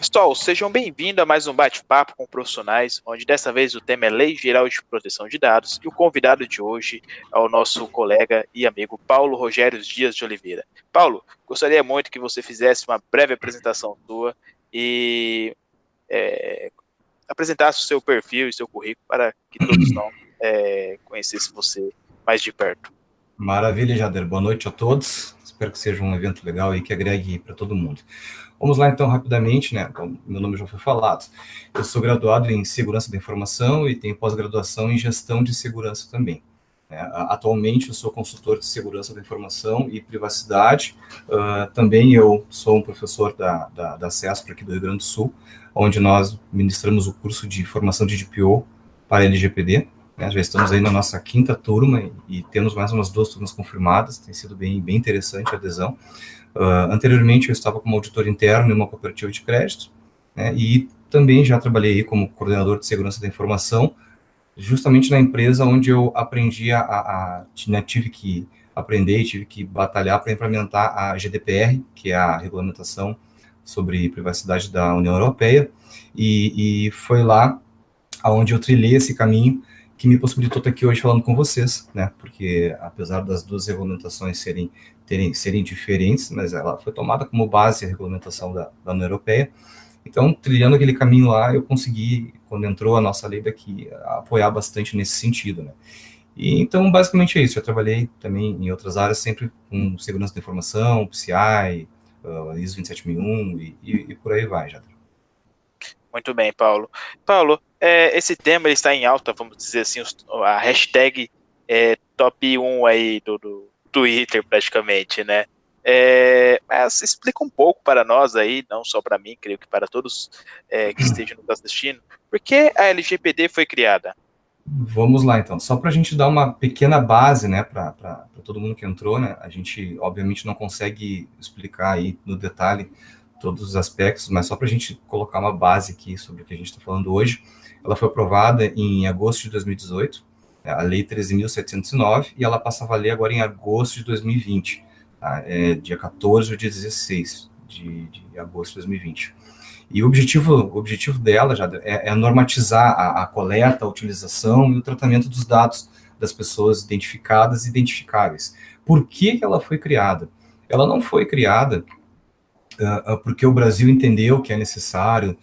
Pessoal, sejam bem-vindos a mais um bate-papo com profissionais, onde dessa vez o tema é Lei Geral de Proteção de Dados e o convidado de hoje é o nosso colega e amigo Paulo Rogério Dias de Oliveira. Paulo, gostaria muito que você fizesse uma breve apresentação sua e apresentasse o seu perfil e seu currículo para que todos nós conhecessem você mais de perto. Maravilha, Jader. Boa noite a todos. Espero que seja um evento legal e que agregue para todo mundo. Vamos lá, então, rapidamente, né? Então, meu nome já foi falado. Eu sou graduado em Segurança da Informação e tenho pós-graduação em Gestão de Segurança também. Atualmente, eu sou consultor de Segurança da Informação e Privacidade. Também eu sou um professor da CESP aqui do Rio Grande do Sul, onde nós ministramos o curso de formação de DPO para LGPD. Já estamos aí na nossa 5ª turma e temos mais umas 2 turmas confirmadas. Tem sido bem interessante a adesão. Anteriormente, eu estava como auditor interno em uma cooperativa de crédito, né, e também já trabalhei como coordenador de segurança da informação, justamente na empresa onde eu aprendi tive que aprender e tive que batalhar para implementar a GDPR, que é a regulamentação sobre privacidade da União Europeia, e foi lá onde eu trilhei esse caminho que me possibilitou estar aqui hoje falando com vocês, né? Porque apesar das 2 regulamentações serem diferentes, mas ela foi tomada como base a regulamentação da União Europeia. Então, trilhando aquele caminho lá, eu consegui, quando entrou a nossa lei daqui, apoiar bastante nesse sentido, né? E então, basicamente é isso. Eu trabalhei também em outras áreas, sempre com segurança da informação, PCI, ISO 27001 e por aí vai, já. Muito bem, Paulo. Paulo, esse tema ele está em alta, vamos dizer assim, a hashtag top 1 aí do Twitter, praticamente, né? Mas explica um pouco para nós aí, não só para mim, creio que para todos que estejam nos assistindo, por que a LGPD foi criada? Vamos lá, então. Só para a gente dar uma pequena base, né, para todo mundo que entrou, né, a gente, obviamente, não consegue explicar aí no detalhe todos os aspectos, mas só para a gente colocar uma base aqui sobre o que a gente está falando hoje. Ela foi aprovada em agosto de 2018, a Lei 13.709, e ela passa a valer agora em agosto de 2020, tá? Dia 14 ou dia 16 de agosto de 2020. E o objetivo dela já é normatizar a coleta, a utilização e o tratamento dos dados das pessoas identificadas e identificáveis. Por que ela foi criada? Ela não foi criada porque o Brasil entendeu que é necessário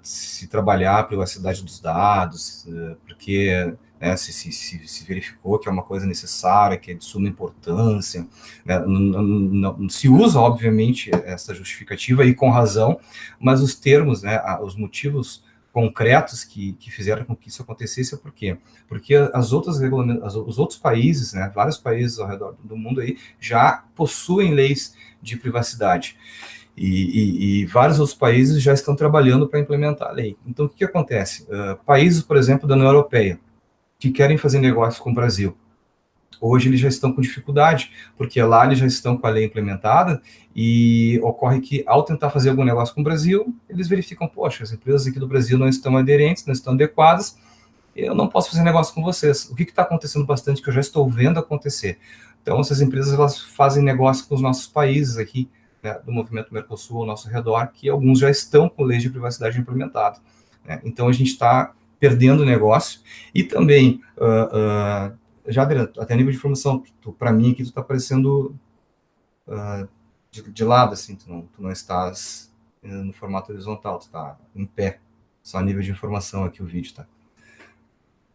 se trabalhar a privacidade dos dados, porque se verificou que é uma coisa necessária, que é de suma importância, né? Não se usa, obviamente, essa justificativa, e com razão, mas os termos, né, os motivos concretos que fizeram com que isso acontecesse é por quê? Porque os outros países, né, vários países ao redor do mundo aí, já possuem leis de privacidade. E vários outros países já estão trabalhando para implementar a lei. Então, o que acontece? Países, por exemplo, da União Europeia, que querem fazer negócio com o Brasil, hoje eles já estão com dificuldade, porque lá eles já estão com a lei implementada, e ocorre que, ao tentar fazer algum negócio com o Brasil, eles verificam, poxa, as empresas aqui do Brasil não estão aderentes, não estão adequadas, eu não posso fazer negócio com vocês. O que está acontecendo bastante, que eu já estou vendo acontecer? Então, essas empresas, elas fazem negócio com os nossos países aqui, né, do movimento Mercosul ao nosso redor, que alguns já estão com leis de privacidade implementadas, né? Então, a gente está perdendo o negócio. E também, já até nível de informação, para mim aqui tu está aparecendo de lado, assim, tu não estás no formato horizontal, tu está em pé, só a nível de informação aqui o vídeo, tá?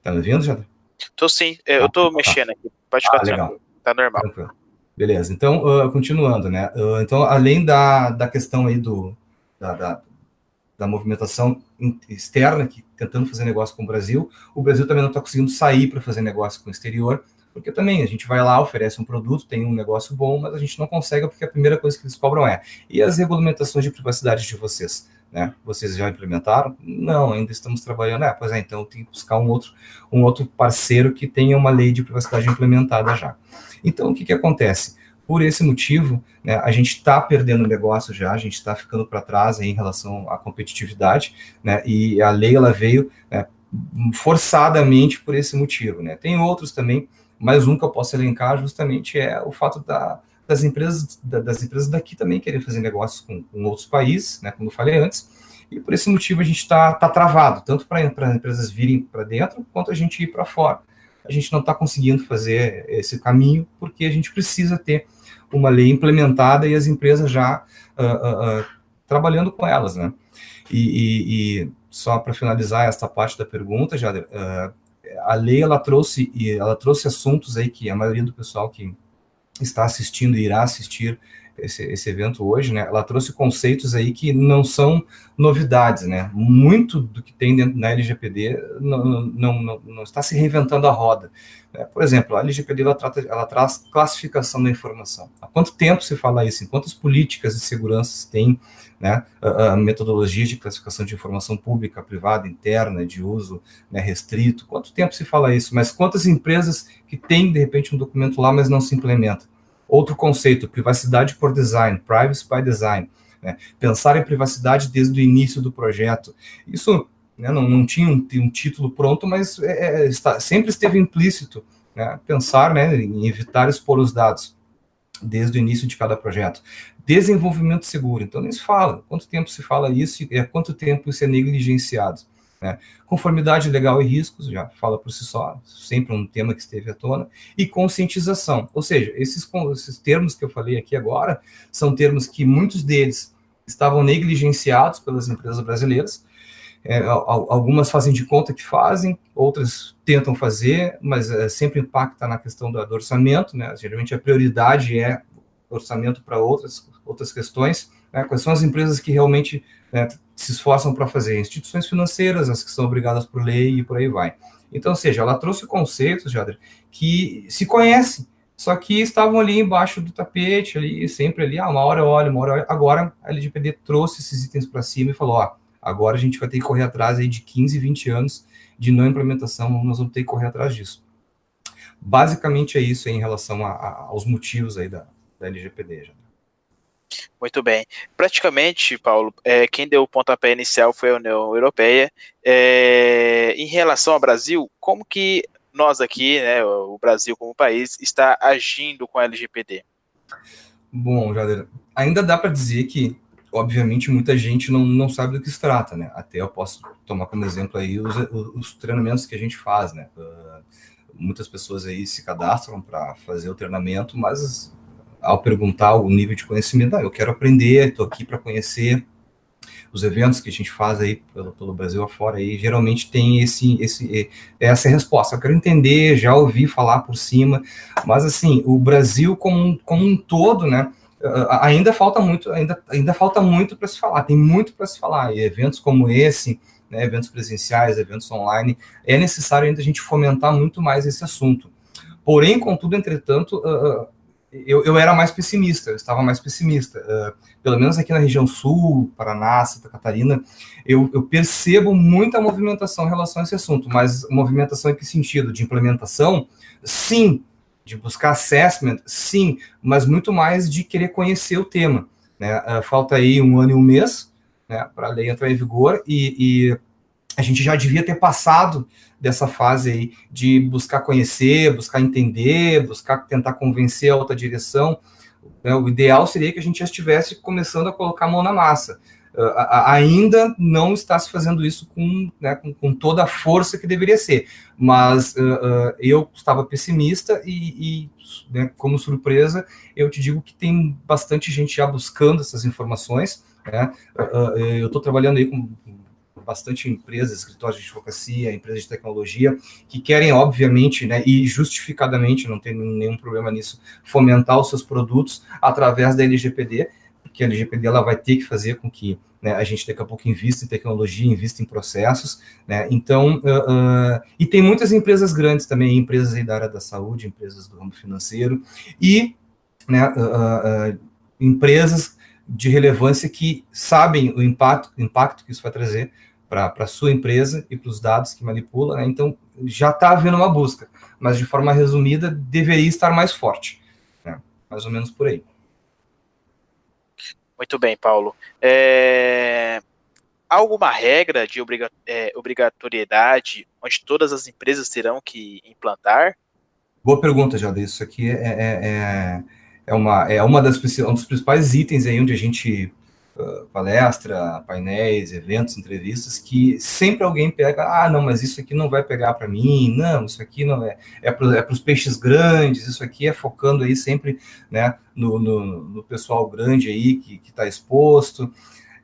Tá me vendo, Jadra? Tô sim, eu tô mexendo aqui, pode ficar legal. Tá normal. Tranquilo. Beleza, então, continuando, né? Então, além da questão aí da movimentação externa, que tentando fazer negócio com o Brasil também não está conseguindo sair para fazer negócio com o exterior, porque também a gente vai lá, oferece um produto, tem um negócio bom, mas a gente não consegue, porque a primeira coisa que eles cobram e as regulamentações de privacidade de vocês, né? Vocês já implementaram? Não, ainda estamos trabalhando. Pois é, então tem que buscar um outro parceiro que tenha uma lei de privacidade implementada já. Então, o que acontece? Por esse motivo, né, a gente está perdendo negócio já, a gente está ficando para trás aí em relação à competitividade, né, e a lei ela veio, né, forçadamente por esse motivo, né. Tem outros também, mas um que eu posso elencar justamente é o fato das empresas daqui também querem fazer negócios com outros países, né, como eu falei antes, e por esse motivo a gente está travado, tanto para as empresas virem para dentro, quanto a gente ir para fora. A gente não está conseguindo fazer esse caminho, porque a gente precisa ter uma lei implementada e as empresas já trabalhando com elas, né? E só para finalizar esta parte da pergunta, já a lei ela trouxe assuntos aí que a maioria do pessoal que está assistindo e irá assistir esse evento hoje, né? Ela trouxe conceitos aí que não são novidades, né? Muito do que tem dentro da LGPD não está se reinventando a roda. Por exemplo, a LGPD ela traz classificação da informação. Há quanto tempo se fala isso? Em quantas políticas de segurança tem, né? A metodologia de classificação de informação pública, privada, interna, de uso, né, restrito. Quanto tempo se fala isso? Mas quantas empresas que têm, de repente, um documento lá, mas não se implementa? Outro conceito, privacidade por design, privacy by design. Né? Pensar em privacidade desde o início do projeto. Isso, né, não tinha um título pronto, mas sempre esteve implícito, né, pensar, né, em evitar expor os dados desde o início de cada projeto. Desenvolvimento seguro, então nem se fala. Quanto tempo se fala isso e há quanto tempo isso é negligenciado? Né? Conformidade legal e riscos, já fala por si só, sempre um tema que esteve à tona, e conscientização, ou seja, esses termos que eu falei aqui agora, são termos que muitos deles estavam negligenciados pelas empresas brasileiras, algumas fazem de conta que fazem, outras tentam fazer, mas sempre impacta na questão do orçamento, né? Geralmente a prioridade é orçamento para outras questões, né? Quais são as empresas que realmente, né, se esforçam para fazer? Instituições financeiras, as que são obrigadas por lei e por aí vai. Então, ou seja, ela trouxe conceitos, Jader, que se conhecem, só que estavam ali embaixo do tapete, ali, sempre ali, uma hora eu olho, uma hora eu olho. Agora a LGPD trouxe esses itens para cima e falou, agora a gente vai ter que correr atrás aí de 15, 20 anos de não implementação, nós vamos ter que correr atrás disso. Basicamente é isso aí em relação aos motivos aí da LGPD. Já. Muito bem. Praticamente, Paulo, quem deu o pontapé inicial foi a União Europeia. Em relação ao Brasil, como que nós aqui, né, o Brasil como país, está agindo com a LGPD? Bom, Jader, ainda dá para dizer que, obviamente, muita gente não sabe do que se trata, né? Até eu posso tomar como exemplo aí os treinamentos que a gente faz, né? Muitas pessoas aí se cadastram para fazer o treinamento, mas ao perguntar o nível de conhecimento, eu quero aprender, estou aqui para conhecer. Os eventos que a gente faz aí pelo Brasil afora, aí, geralmente tem essa resposta. Eu quero entender, já ouvi falar por cima, mas assim, o Brasil como um todo, né, ainda falta muito para se falar, tem muito para se falar, e eventos como esse, né, eventos presenciais, eventos online, é necessário ainda a gente fomentar muito mais esse assunto. Porém, contudo, entretanto, eu era mais pessimista, eu estava mais pessimista. Pelo menos aqui na região sul, Paraná, Santa Catarina, eu percebo muita movimentação em relação a esse assunto, mas movimentação em que sentido? De implementação? Sim. De buscar assessment? Sim. Mas muito mais de querer conhecer o tema. Né? Falta aí 1 ano e 1 mês, né, para a lei entrar em vigor e a gente já devia ter passado dessa fase aí de buscar conhecer, buscar entender, buscar tentar convencer a alta direção. O ideal seria que a gente já estivesse começando a colocar a mão na massa. Ainda não está se fazendo isso com toda a força que deveria ser, mas eu estava pessimista e né, como surpresa, eu te digo que tem bastante gente já buscando essas informações. Né? Eu estou trabalhando aí com bastante empresas, escritórios de advocacia, empresas de tecnologia, que querem, obviamente, né, e justificadamente, não tem nenhum problema nisso, fomentar os seus produtos através da LGPD, porque a LGPD ela vai ter que fazer com que, né, a gente daqui a pouco invista em tecnologia, invista em processos, né, então, e tem muitas empresas grandes também, empresas aí da área da saúde, empresas do ramo financeiro, e, né, empresas de relevância que sabem o impacto que isso vai trazer para a sua empresa e para os dados que manipula, né? Então, já está havendo uma busca, mas de forma resumida, deveria estar mais forte, né? Mais ou menos por aí. Muito bem, Paulo. Há alguma regra de obrigatoriedade onde todas as empresas terão que implantar? Boa pergunta, Jada. Isso aqui um dos principais itens aí onde a gente palestra, painéis, eventos, entrevistas, que sempre alguém pega, não, mas isso aqui não vai pegar para mim, não, isso aqui não é para os peixes grandes, isso aqui é focando aí sempre, né, no pessoal grande aí que está exposto.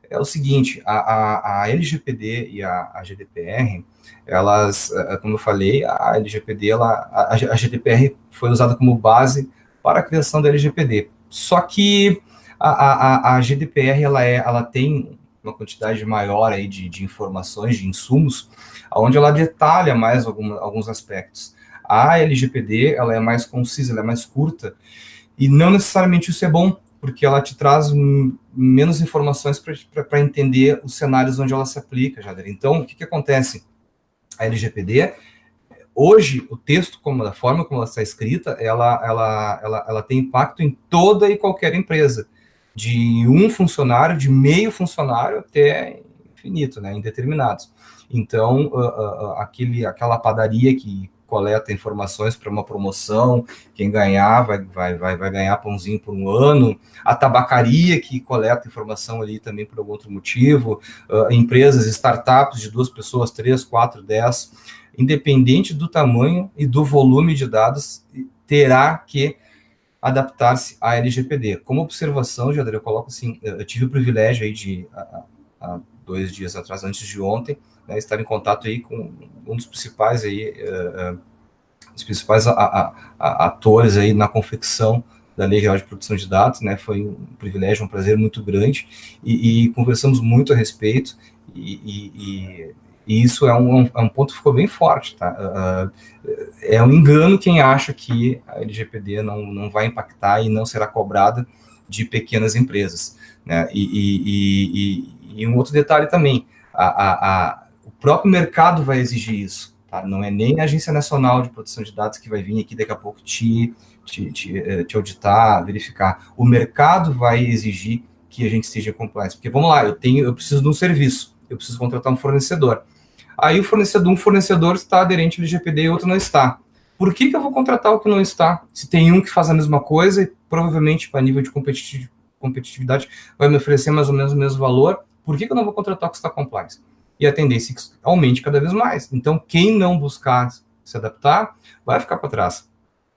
É o seguinte, a LGPD e a GDPR, elas, como eu falei, a LGPD, a GDPR foi usada como base para a criação da LGPD. Só que a GDPR, ela tem uma quantidade maior aí de informações, de insumos, onde ela detalha mais alguns aspectos. A LGPD, ela é mais concisa, ela é mais curta, e não necessariamente isso é bom, porque ela te traz menos informações para entender os cenários onde ela se aplica, Jader. Então, o que acontece? A LGPD, hoje, o texto, da forma como ela está escrita, ela tem impacto em toda e qualquer empresa, de um funcionário, de meio funcionário até infinito, né, indeterminados. Então, aquela padaria que coleta informações para uma promoção, quem ganhar vai ganhar pãozinho por um ano, a tabacaria que coleta informação ali também por algum outro motivo, empresas, startups de 2 pessoas, 3, 4, 10, independente do tamanho e do volume de dados, terá que adaptar-se à LGPD. Como observação, Jadre, eu coloco assim, eu tive o privilégio aí de, há 2 dias atrás, antes de ontem, né, estar em contato aí com um dos principais aí, os principais atores aí na confecção da Lei Geral de Proteção de Dados, né, foi um privilégio, um prazer muito grande, e conversamos muito a respeito, e isso é um ponto que ficou bem forte, tá? É um engano quem acha que a LGPD não vai impactar e não será cobrada de pequenas empresas, né? E um outro detalhe também, o próprio mercado vai exigir isso, tá? Não é nem a Agência Nacional de Proteção de Dados que vai vir aqui daqui a pouco te auditar, verificar. O mercado vai exigir que a gente esteja compliance, porque vamos lá, eu preciso de um serviço, eu preciso contratar um fornecedor. Aí um fornecedor está aderente ao LGPD e outro não está. Por que eu vou contratar o que não está? Se tem um que faz a mesma coisa e provavelmente, a nível de competitividade, vai me oferecer mais ou menos o mesmo valor, por que eu não vou contratar o que está compliance? E a tendência é que aumente cada vez mais. Então, quem não buscar se adaptar, vai ficar para trás.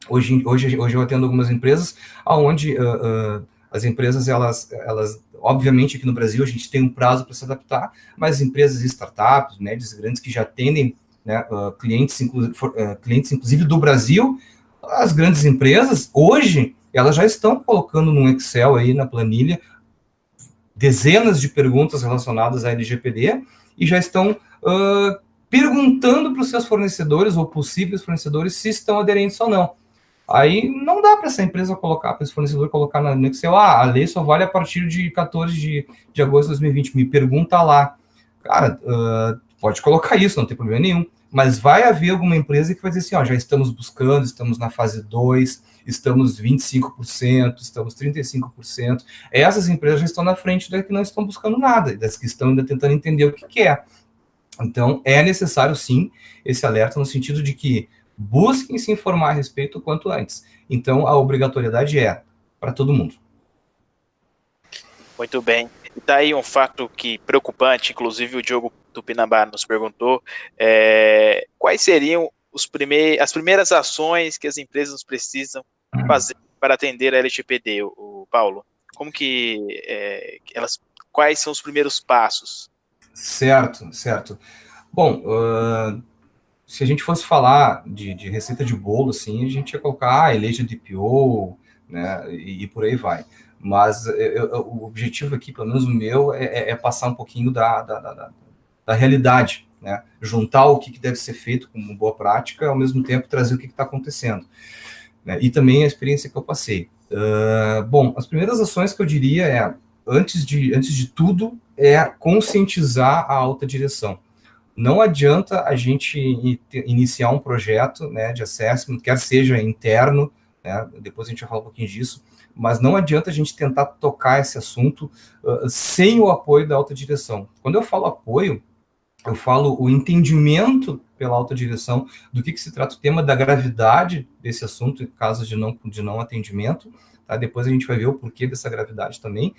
Hoje eu atendo algumas empresas onde as empresas, elas, obviamente, aqui no Brasil, a gente tem um prazo para se adaptar, mas empresas e startups, médias e grandes, que já atendem, né, clientes, inclusive do Brasil, as grandes empresas, hoje, elas já estão colocando no Excel aí, na planilha, dezenas de perguntas relacionadas à LGPD e já estão perguntando para os seus fornecedores ou possíveis fornecedores se estão aderentes ou não. Aí não dá para essa empresa colocar, para esse fornecedor colocar no Excel, a lei só vale a partir de 14 de agosto de 2020. Me pergunta lá. Cara, pode colocar isso, não tem problema nenhum. Mas vai haver alguma empresa que vai dizer assim, já estamos buscando, estamos na fase 2, estamos 25%, estamos 35%. Essas empresas já estão na frente das que não estão buscando nada, das que estão ainda tentando entender o que é. Então, é necessário, sim, esse alerta no sentido de que busquem se informar a respeito o quanto antes. Então, a obrigatoriedade é para todo mundo. Muito bem. E daí um fato preocupante, inclusive o Diogo Tupinambá nos perguntou, quais seriam as primeiras ações que as empresas precisam fazer para atender a LGPD, o Paulo? Como quais são os primeiros passos? Certo. Bom, se a gente fosse falar de receita de bolo, assim, a gente ia colocar eleja DPO, né, e por aí vai. Mas o objetivo aqui, pelo menos o meu, é passar um pouquinho da realidade, né? Juntar o que deve ser feito como boa prática, ao mesmo tempo trazer o que está acontecendo, né? E também a experiência que eu passei. Bom, as primeiras ações que eu diria antes de tudo, conscientizar a alta direção. Não adianta a gente iniciar um projeto, né, de assessment, quer seja interno, né, depois a gente vai falar um pouquinho disso, mas não adianta a gente tentar tocar esse assunto sem o apoio da alta direção. Quando eu falo apoio, eu falo o entendimento pela alta direção do que se trata o tema, da gravidade desse assunto em casos de não atendimento, tá? Depois a gente vai ver o porquê dessa gravidade também,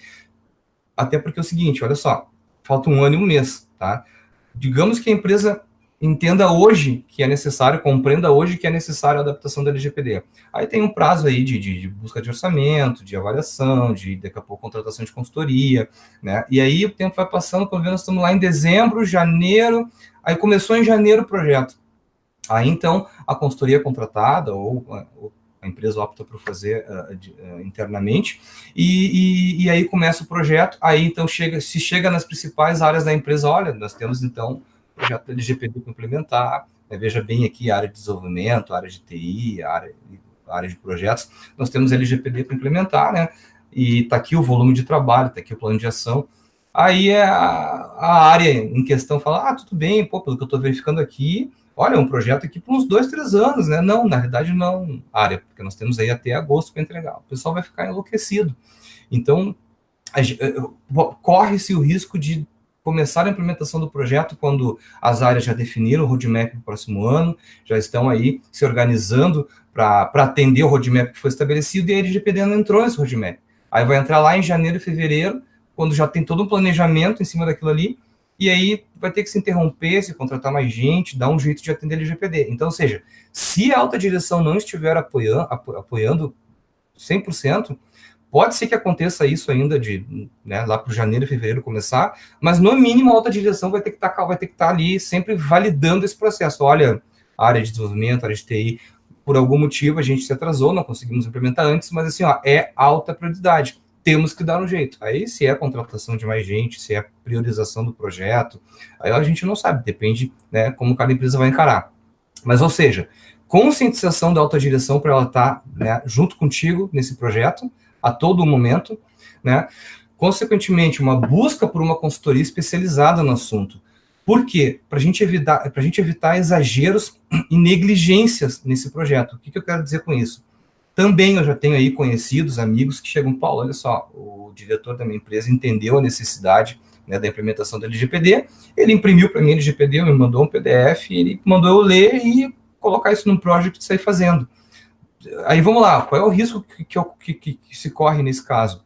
até porque é o seguinte, olha só, falta 1 ano e 1 mês, tá? Digamos que a empresa entenda hoje que é necessário, compreenda hoje que é necessário a adaptação da LGPD. Aí tem um prazo aí de busca de orçamento, de avaliação, daqui a pouco contratação de consultoria, né? E aí o tempo vai passando, quando nós estamos lá em dezembro, janeiro, aí começou em janeiro o projeto. Aí então a consultoria contratada ou a empresa opta por fazer internamente, e aí começa o projeto, aí então se chega nas principais áreas da empresa, olha, nós temos então o projeto LGPD para implementar, né, veja bem aqui a área de desenvolvimento, a área de TI, a área de projetos, nós temos LGPD para implementar, né, e está aqui o volume de trabalho, está aqui o plano de ação, aí a área em questão fala, tudo bem, pô, pelo que eu estou verificando aqui, olha, um projeto aqui por uns 2, 3 anos, né? Não, na realidade não, área, porque nós temos aí até agosto para entregar. O pessoal vai ficar enlouquecido. Então, corre-se o risco de começar a implementação do projeto quando as áreas já definiram o roadmap para o próximo ano, já estão aí se organizando para atender o roadmap que foi estabelecido, e a LGPD não entrou nesse roadmap. Aí vai entrar lá em janeiro e fevereiro, quando já tem todo um planejamento em cima daquilo ali, e aí vai ter que se interromper, se contratar mais gente, dar um jeito de atender a LGPD. Então, ou seja, se a alta direção não estiver apoiando 100%, pode ser que aconteça isso ainda lá para janeiro e fevereiro começar, mas no mínimo a alta direção vai ter que estar ali sempre validando esse processo. Olha, a área de desenvolvimento, a área de TI, por algum motivo a gente se atrasou, não conseguimos implementar antes, mas assim, é alta prioridade. Temos que dar um jeito. Aí, se é a contratação de mais gente, se é a priorização do projeto, aí a gente não sabe, depende, né, como cada empresa vai encarar. Mas, ou seja, conscientização da alta direção para ela estar, né, junto contigo nesse projeto, a todo momento, né? Consequentemente, uma busca por uma consultoria especializada no assunto. Por quê? Para a gente evitar exageros e negligências nesse projeto. O que eu quero dizer com isso? Também eu já tenho aí conhecidos, amigos que chegam, Paulo, olha só, o diretor da minha empresa entendeu a necessidade, né, da implementação da LGPD, ele imprimiu para mim a LGPD, me mandou um PDF, ele mandou eu ler e colocar isso num project e sair fazendo. Aí vamos lá, qual é o risco que se corre nesse caso?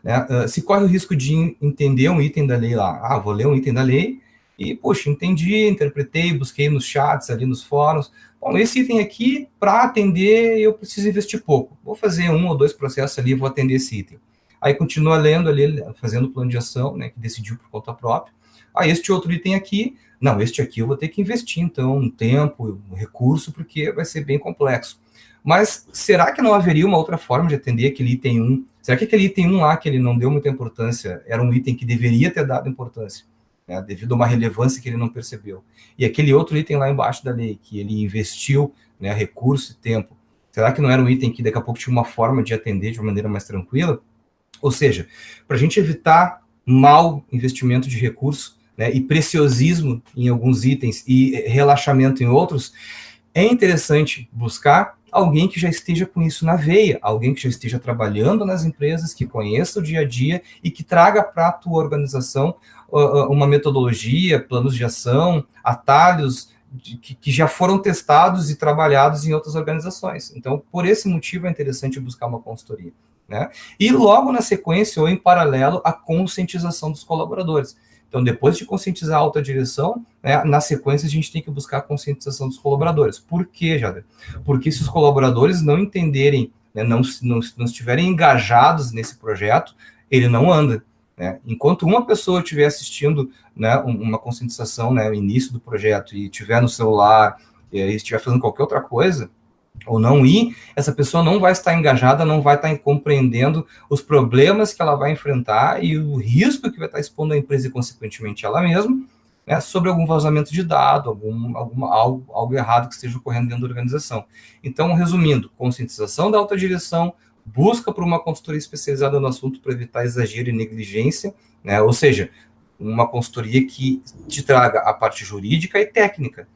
Né? Se corre o risco de entender um item da lei lá, vou ler um item da lei, e, poxa, entendi, interpretei, busquei nos chats, ali nos fóruns. Bom, esse item aqui, para atender, eu preciso investir pouco. Vou fazer 1 ou 2 processos ali, vou atender esse item. Aí continua lendo ali, fazendo o plano de ação, né, que decidiu por conta própria. Este outro item aqui, não, este aqui eu vou ter que investir, então, um tempo, um recurso, porque vai ser bem complexo. Mas será que não haveria uma outra forma de atender aquele item 1? Será que aquele item 1 lá, que ele não deu muita importância, era um item que deveria ter dado importância? Né, devido a uma relevância que ele não percebeu. E aquele outro item lá embaixo da lei, que ele investiu, né, recurso e tempo, será que não era um item que daqui a pouco tinha uma forma de atender de uma maneira mais tranquila? Ou seja, para a gente evitar mau investimento de recurso, né, e preciosismo em alguns itens e relaxamento em outros, é interessante buscar alguém que já esteja com isso na veia, alguém que já esteja trabalhando nas empresas, que conheça o dia a dia e que traga para a tua organização uma metodologia, planos de ação, atalhos que já foram testados e trabalhados em outras organizações. Então, por esse motivo, é interessante buscar uma consultoria. Né? E logo na sequência, ou em paralelo, a conscientização dos colaboradores. Então, depois de conscientizar a alta direção, né, na sequência a gente tem que buscar a conscientização dos colaboradores. Por quê, Jader? Porque se os colaboradores não entenderem, né, não estiverem engajados nesse projeto, ele não anda. Né? Enquanto uma pessoa estiver assistindo, né, uma conscientização, né, no início do projeto, e estiver no celular, e estiver fazendo qualquer outra coisa, ou não ir, essa pessoa não vai estar engajada, não vai estar compreendendo os problemas que ela vai enfrentar e o risco que vai estar expondo a empresa e, consequentemente, ela mesma, né, sobre algum vazamento de dado, algo errado que esteja ocorrendo dentro da organização. Então, resumindo, conscientização da alta direção, busca por uma consultoria especializada no assunto para evitar exagero e negligência, né, ou seja, uma consultoria que te traga a parte jurídica e técnica.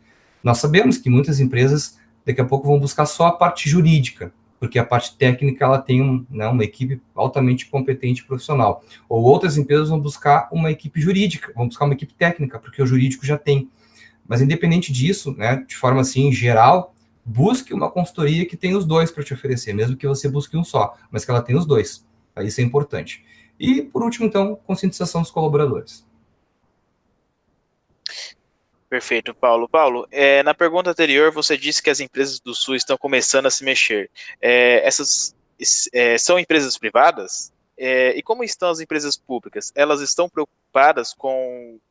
Nós sabemos que muitas empresas daqui a pouco vão buscar só a parte jurídica, porque a parte técnica ela tem uma equipe altamente competente e profissional. Ou outras empresas vão buscar uma equipe jurídica, vão buscar uma equipe técnica, porque o jurídico já tem. Mas independente disso, né, de forma assim, geral, busque uma consultoria que tenha os dois para te oferecer, mesmo que você busque um só, mas que ela tenha os dois. Isso é importante. E, por último, então, conscientização dos colaboradores. Perfeito, Paulo. Paulo, na pergunta anterior, você disse que as empresas do Sul estão começando a se mexer. Essas são empresas privadas? E como estão as empresas públicas? Elas estão preocupadas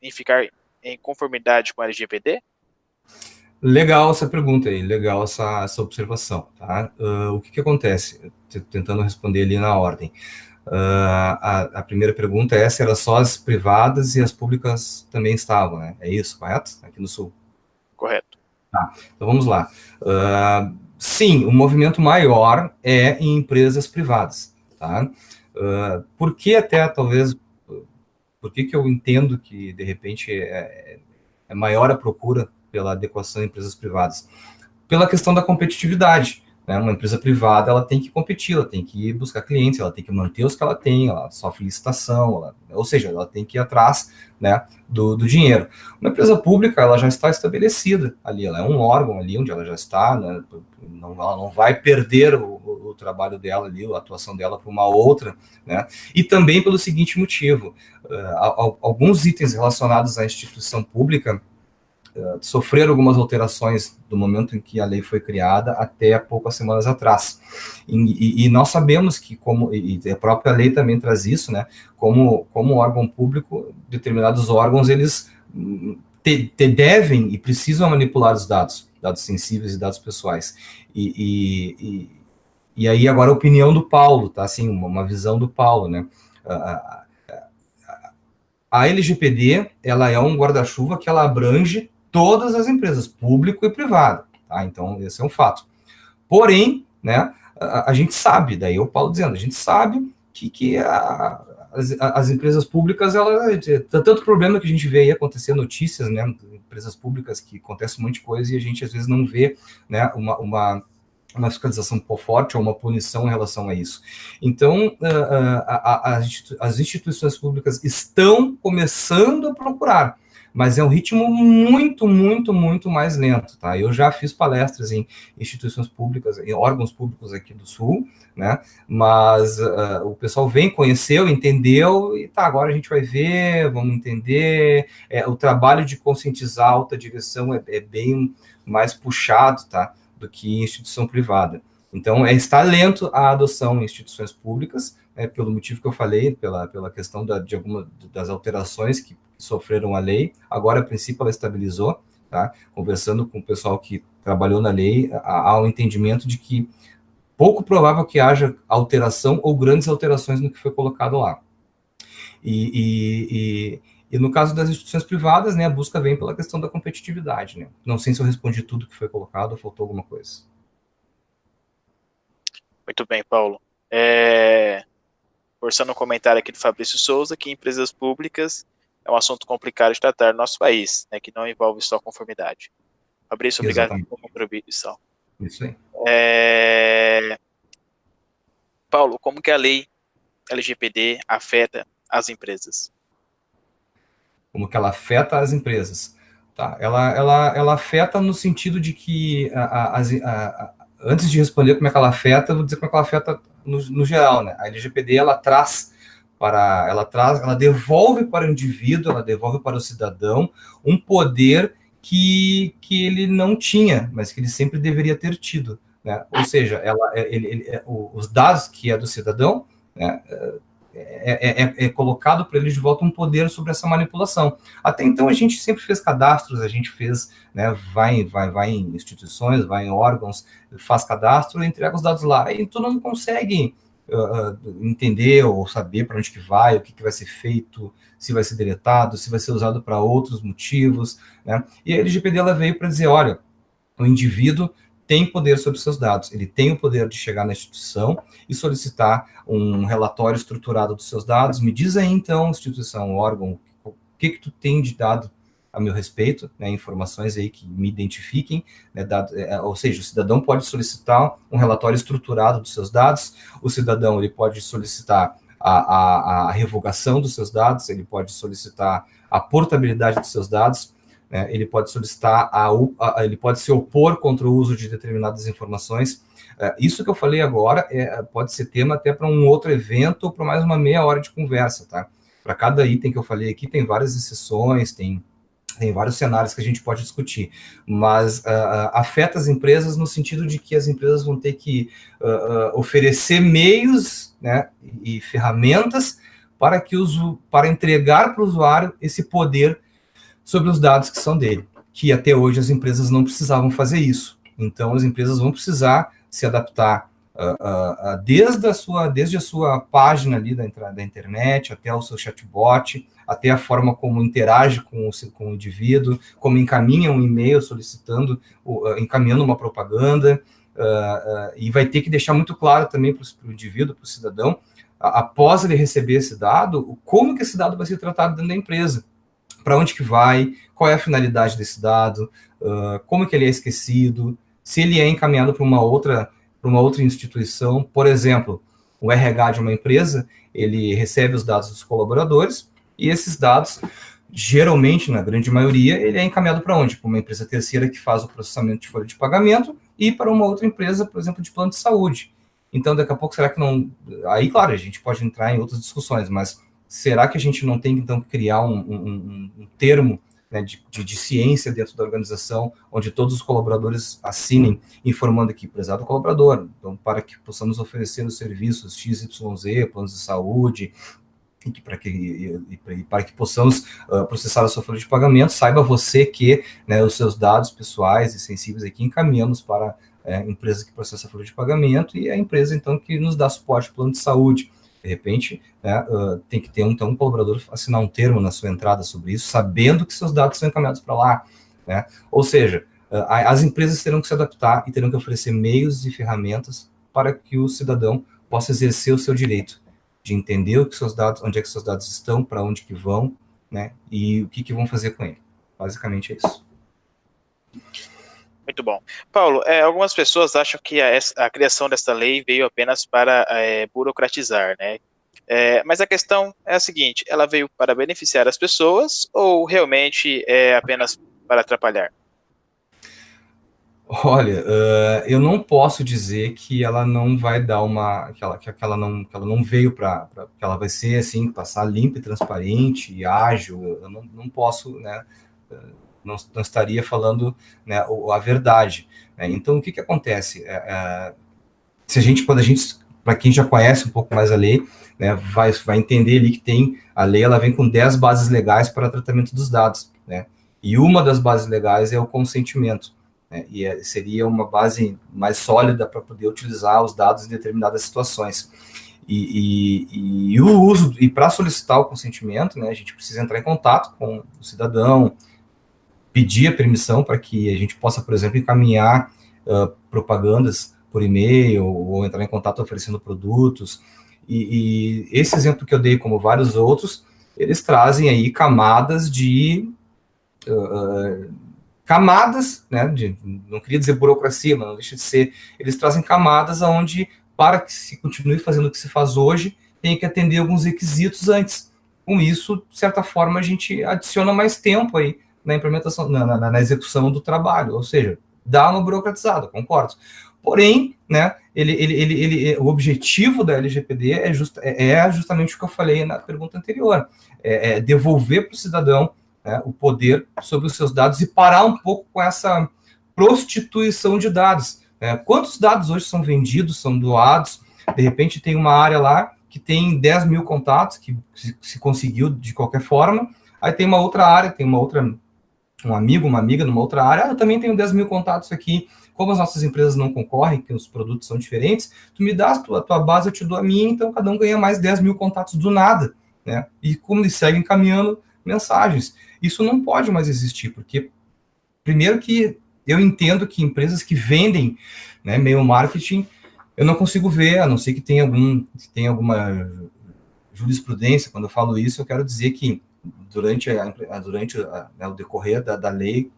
em ficar em conformidade com a LGPD? Legal essa pergunta aí, legal essa observação, tá? O que acontece? Tentando responder ali na ordem. A primeira pergunta é se era só as privadas e as públicas também estavam, né? É isso, correto? Aqui no Sul. Correto. Tá, então vamos lá. Sim, o movimento maior é em empresas privadas, tá? Por que até, talvez, por que eu entendo que, de repente, é maior a procura pela adequação em empresas privadas? Pela questão da competitividade, né? Uma empresa privada, ela tem que competir, ela tem que buscar clientes, ela tem que manter os que ela tem, ela sofre licitação, ou seja, ela tem que ir atrás, né, do dinheiro. Uma empresa pública, ela já está estabelecida ali, ela é um órgão ali onde ela já está, né, ela não vai perder o trabalho dela ali, a atuação dela para uma outra, né, e também pelo seguinte motivo, alguns itens relacionados à instituição pública sofreram algumas alterações do momento em que a lei foi criada até há poucas semanas atrás. E nós sabemos que, e a própria lei também traz isso, né, como órgão público, determinados órgãos, eles devem e precisam manipular os dados sensíveis e dados pessoais. E aí agora a opinião do Paulo, tá? Assim, uma visão do Paulo, né? A LGPD, ela é um guarda-chuva que ela abrange todas as empresas, público e privado, tá? Então, esse é um fato. Porém, né, a gente sabe, daí o Paulo dizendo, a gente sabe que as empresas públicas, tanto problema que a gente vê aí acontecer notícias, né, empresas públicas que acontece um monte de coisa e a gente às vezes não vê, né, uma fiscalização forte ou uma punição em relação a isso. Então, as instituições públicas estão começando a procurar, mas é um ritmo muito, muito, muito mais lento, tá? Eu já fiz palestras em instituições públicas, em órgãos públicos aqui do Sul, né? Mas o pessoal conheceu, entendeu, e tá, agora a gente vai ver, vamos entender. O trabalho de conscientizar a alta direção é bem mais puxado, tá? Do que instituição privada. Então, está lento a adoção em instituições públicas, pelo motivo que eu falei, pela questão de algumas das alterações que sofreram a lei. Agora, a princípio, ela estabilizou, tá? Conversando com o pessoal que trabalhou na lei, há um entendimento de que pouco provável que haja alteração ou grandes alterações no que foi colocado lá. E no caso das instituições privadas, né, a busca vem pela questão da competitividade, né? Não sei se eu respondi tudo que foi colocado ou faltou alguma coisa. Muito bem, Paulo. Forçando um comentário aqui do Fabrício Souza, que empresas públicas é um assunto complicado de tratar no nosso país, né, que não envolve só conformidade. Fabrício, obrigado pela contribuição. Isso aí. Paulo, como que a lei LGPD afeta as empresas? Como que ela afeta as empresas? Tá, ela afeta no sentido de que, antes de responder como é que ela afeta, vou dizer como é que ela afeta no geral, né? A LGPD, ela devolve para o indivíduo, ela devolve para o cidadão um poder que ele não tinha, mas que ele sempre deveria ter tido, né? Ou seja, os dados que é do cidadão, né, é colocado para ele de volta um poder sobre essa manipulação. Até então a gente sempre fez cadastros, a gente fez, né, vai em instituições, vai em órgãos, faz cadastro, entrega os dados lá, e tu não consegue entender ou saber para onde que vai, o que vai ser feito, se vai ser deletado, se vai ser usado para outros motivos, né? E a LGPD ela veio para dizer, olha, o indivíduo tem poder sobre seus dados, ele tem o poder de chegar na instituição e solicitar um relatório estruturado dos seus dados. Me diz aí, então, instituição, órgão, o que tu tem de dado a meu respeito, né, informações aí que me identifiquem, né, ou seja, o cidadão pode solicitar um relatório estruturado dos seus dados, o cidadão ele pode solicitar a revogação dos seus dados, ele pode solicitar a portabilidade dos seus dados, né, ele pode solicitar, ele pode se opor contra o uso de determinadas informações. Isso que eu falei agora pode ser tema até para um outro evento ou para mais uma meia hora de conversa, tá? Para cada item que eu falei aqui, tem várias exceções, tem vários cenários que a gente pode discutir, mas afeta as empresas no sentido de que as empresas vão ter que oferecer meios, né, e ferramentas para entregar para o usuário esse poder sobre os dados que são dele, que até hoje as empresas não precisavam fazer isso. Então, as empresas vão precisar se adaptar desde a sua página ali da internet, até o seu chatbot, até a forma como interage com o indivíduo, como encaminha um e-mail solicitando, encaminhando uma propaganda, e vai ter que deixar muito claro também para o indivíduo, para o cidadão, após ele receber esse dado, como que esse dado vai ser tratado dentro da empresa, para onde que vai, qual é a finalidade desse dado, como que ele é esquecido, se ele é encaminhado para uma outra instituição. Por exemplo, o RH de uma empresa, ele recebe os dados dos colaboradores, e esses dados, geralmente, na grande maioria, ele é encaminhado para onde? Para uma empresa terceira que faz o processamento de folha de pagamento e para uma outra empresa, por exemplo, de plano de saúde. Então, daqui a pouco, será que não... Aí, claro, a gente pode entrar em outras discussões, mas será que a gente não tem, então, que criar um termo, né, de ciência dentro da organização, onde todos os colaboradores assinem, informando que, prezado colaborador, então, para que possamos oferecer os serviços XYZ, planos de saúde, para que possamos processar a sua folha de pagamento, saiba você que, né, os seus dados pessoais e sensíveis aqui encaminhamos para a empresa que processa a folha de pagamento e a empresa, então, que nos dá suporte ao plano de saúde. De repente, né, tem que ter, então, um colaborador assinar um termo na sua entrada sobre isso, sabendo que seus dados são encaminhados para lá, né? Ou seja, as empresas terão que se adaptar e terão que oferecer meios e ferramentas para que o cidadão possa exercer o seu direito de entender o que seus dados, onde é que seus dados estão, para onde que vão, né, e o que vão fazer com ele. Basicamente é isso. Muito bom. Paulo, algumas pessoas acham que a criação desta lei veio apenas para burocratizar, né? Mas a questão é a seguinte, ela veio para beneficiar as pessoas ou realmente é apenas para atrapalhar? Olha, eu não posso dizer que ela não vai dar que ela não veio para, que ela vai ser assim, passar limpa e transparente e ágil. Eu não posso, né, não estaria falando, né, a verdade, né? Então, o que acontece? Para quem já conhece um pouco mais a lei, né, vai entender ali que a lei, ela vem com 10 bases legais para tratamento dos dados, né? E uma das bases legais é o consentimento. E seria uma base mais sólida para poder utilizar os dados em determinadas situações. E o uso, e para solicitar o consentimento, né, a gente precisa entrar em contato com o cidadão, pedir a permissão para que a gente possa, por exemplo, encaminhar propagandas por e-mail, ou entrar em contato oferecendo produtos. E esse exemplo que eu dei, como vários outros, eles trazem aí camadas né, não queria dizer burocracia, mas não deixa de ser, eles trazem camadas onde, para que se continue fazendo o que se faz hoje, tem que atender alguns requisitos antes. Com isso, de certa forma, a gente adiciona mais tempo aí na implementação, na execução do trabalho, ou seja, dá uma burocratizada, concordo. Porém, né, o objetivo da LGPD é justamente o que eu falei na pergunta anterior, é devolver para o cidadão, né, o poder sobre os seus dados e parar um pouco com essa prostituição de dados. Né? Quantos dados hoje são vendidos, são doados? De repente tem uma área lá que tem 10 mil contatos, que se conseguiu de qualquer forma, aí tem uma outra área, tem um amigo, uma amiga numa outra área, eu também tenho 10 mil contatos aqui, como as nossas empresas não concorrem, que os produtos são diferentes, tu me dá a tua base, eu te dou a minha, então cada um ganha mais 10 mil contatos do nada, né? E como eles seguem caminhando mensagens. Isso não pode mais existir, porque, primeiro que eu entendo que empresas que vendem, né, e-mail marketing, eu não consigo ver, a não ser que tenha alguma jurisprudência. Quando eu falo isso, eu quero dizer que durante né, o decorrer da lei,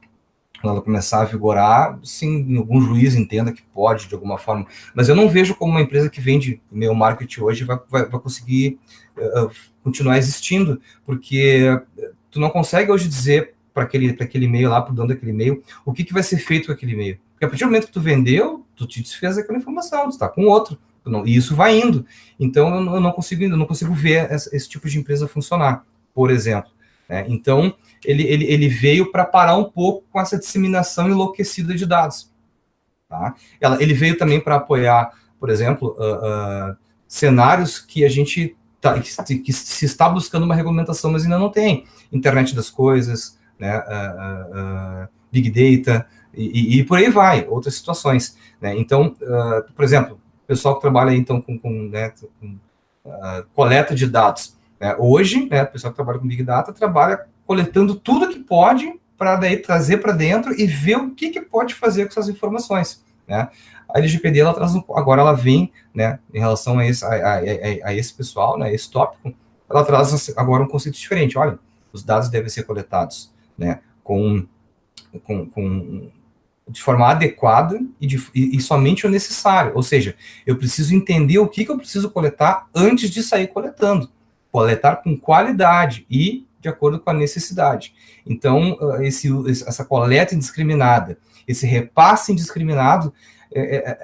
quando ela começar a vigorar, sim, algum juiz entenda que pode, de alguma forma. Mas eu não vejo como uma empresa que vende e-mail marketing hoje vai conseguir continuar existindo, porque tu não consegue hoje dizer para aquele e-mail lá, para o dono daquele e-mail, o que vai ser feito com aquele e-mail. Porque a partir do momento que tu vendeu, tu te desfez daquela informação, tu está com outro. E isso vai indo. Então, eu não consigo ver esse tipo de empresa funcionar, por exemplo. Né? Então, ele veio para parar um pouco com essa disseminação enlouquecida de dados. Tá? Ele veio também para apoiar, por exemplo, cenários que a gente que se está buscando uma regulamentação, mas ainda não tem. Internet das coisas, né? Big Data, e por aí vai, outras situações. Né? Então, por exemplo, o pessoal que trabalha então com coleta de dados. Né? Hoje, né, o pessoal que trabalha com Big Data trabalha coletando tudo que pode para daí trazer para dentro e ver o que pode fazer com essas informações. Né? A LGPD agora ela vem, né, em relação a esse pessoal, né, esse tópico, ela traz agora um conceito diferente. Olha, os dados devem ser coletados, né, de forma adequada e somente o necessário. Ou seja, eu preciso entender o que eu preciso coletar antes de sair coletando. Coletar com qualidade e de acordo com a necessidade. Então, essa coleta indiscriminada, esse repasse indiscriminado,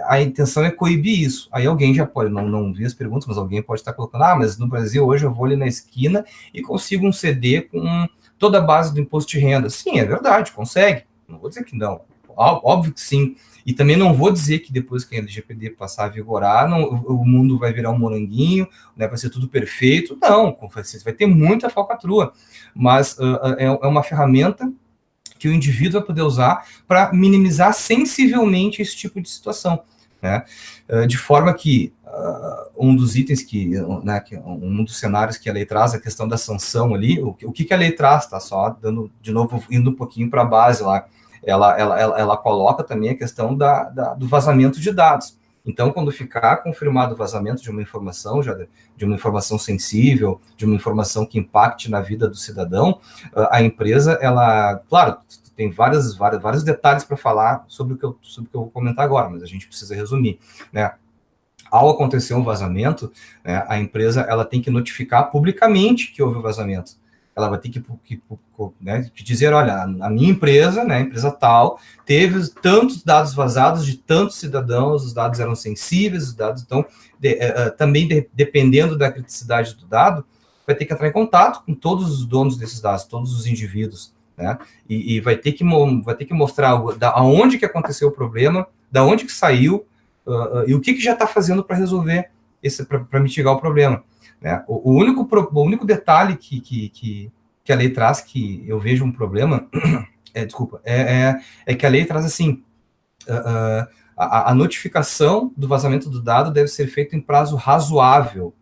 a intenção é coibir isso. Aí alguém já pode, não vi as perguntas, mas alguém pode estar colocando, mas no Brasil hoje eu vou ali na esquina e consigo um CD com toda a base do imposto de renda. Sim, é verdade, consegue. Não vou dizer que não. Óbvio que sim. E também não vou dizer que depois que a LGPD passar a vigorar, o mundo vai virar um moranguinho, né, vai ser tudo perfeito. Não, vai ter muita falcatrua. Mas é uma ferramenta que o indivíduo vai poder usar para minimizar sensivelmente esse tipo de situação. Né? De forma que um dos itens um dos cenários que a lei traz, a questão da sanção ali, o que a lei traz, tá? Só dando, de novo, indo um pouquinho para a base lá, ela coloca também a questão do vazamento de dados. Então, quando ficar confirmado o vazamento de uma informação, de uma informação sensível, de uma informação que impacte na vida do cidadão, a empresa, claro, tem vários detalhes para falar sobre o que eu vou comentar agora, mas a gente precisa resumir, né? Ao acontecer um vazamento, né, a empresa ela tem que notificar publicamente que houve o vazamento. Ela vai ter que dizer, olha, a minha empresa, né, a empresa tal, teve tantos dados vazados de tantos cidadãos, os dados eram sensíveis, os dados, então, também dependendo da criticidade do dado, vai ter que entrar em contato com todos os donos desses dados, todos os indivíduos, né, e vai ter que mostrar aonde que aconteceu o problema, da onde que saiu, e o que já está fazendo para resolver, para mitigar o problema. Né? O único detalhe que a lei traz, que eu vejo um problema, é que a lei traz assim, a notificação do vazamento do dado deve ser feita em prazo razoável.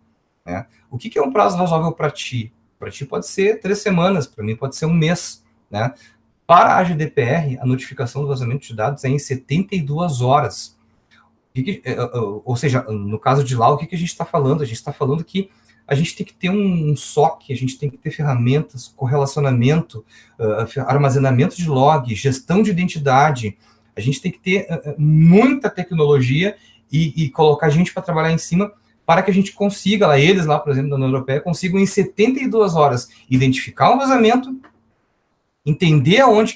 Né? O que é um prazo razoável para ti? Para ti pode ser 3 semanas, para mim pode ser 1 mês. Né? Para a GDPR, a notificação do vazamento de dados é em 72 horas. Ou seja, no caso de lá, o que a gente está falando? A gente está falando que a gente tem que ter um SOC, a gente tem que ter ferramentas, correlacionamento, armazenamento de log, gestão de identidade. A gente tem que ter muita tecnologia e colocar gente para trabalhar em cima para que a gente consiga, eles lá, por exemplo, da União Europeia, consigam em 72 horas identificar um vazamento, entender onde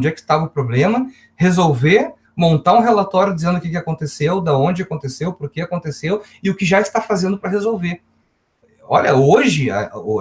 é que estava o problema, resolver, montar um relatório dizendo o que aconteceu, da onde aconteceu, por que aconteceu e o que já está fazendo para resolver. Olha, hoje,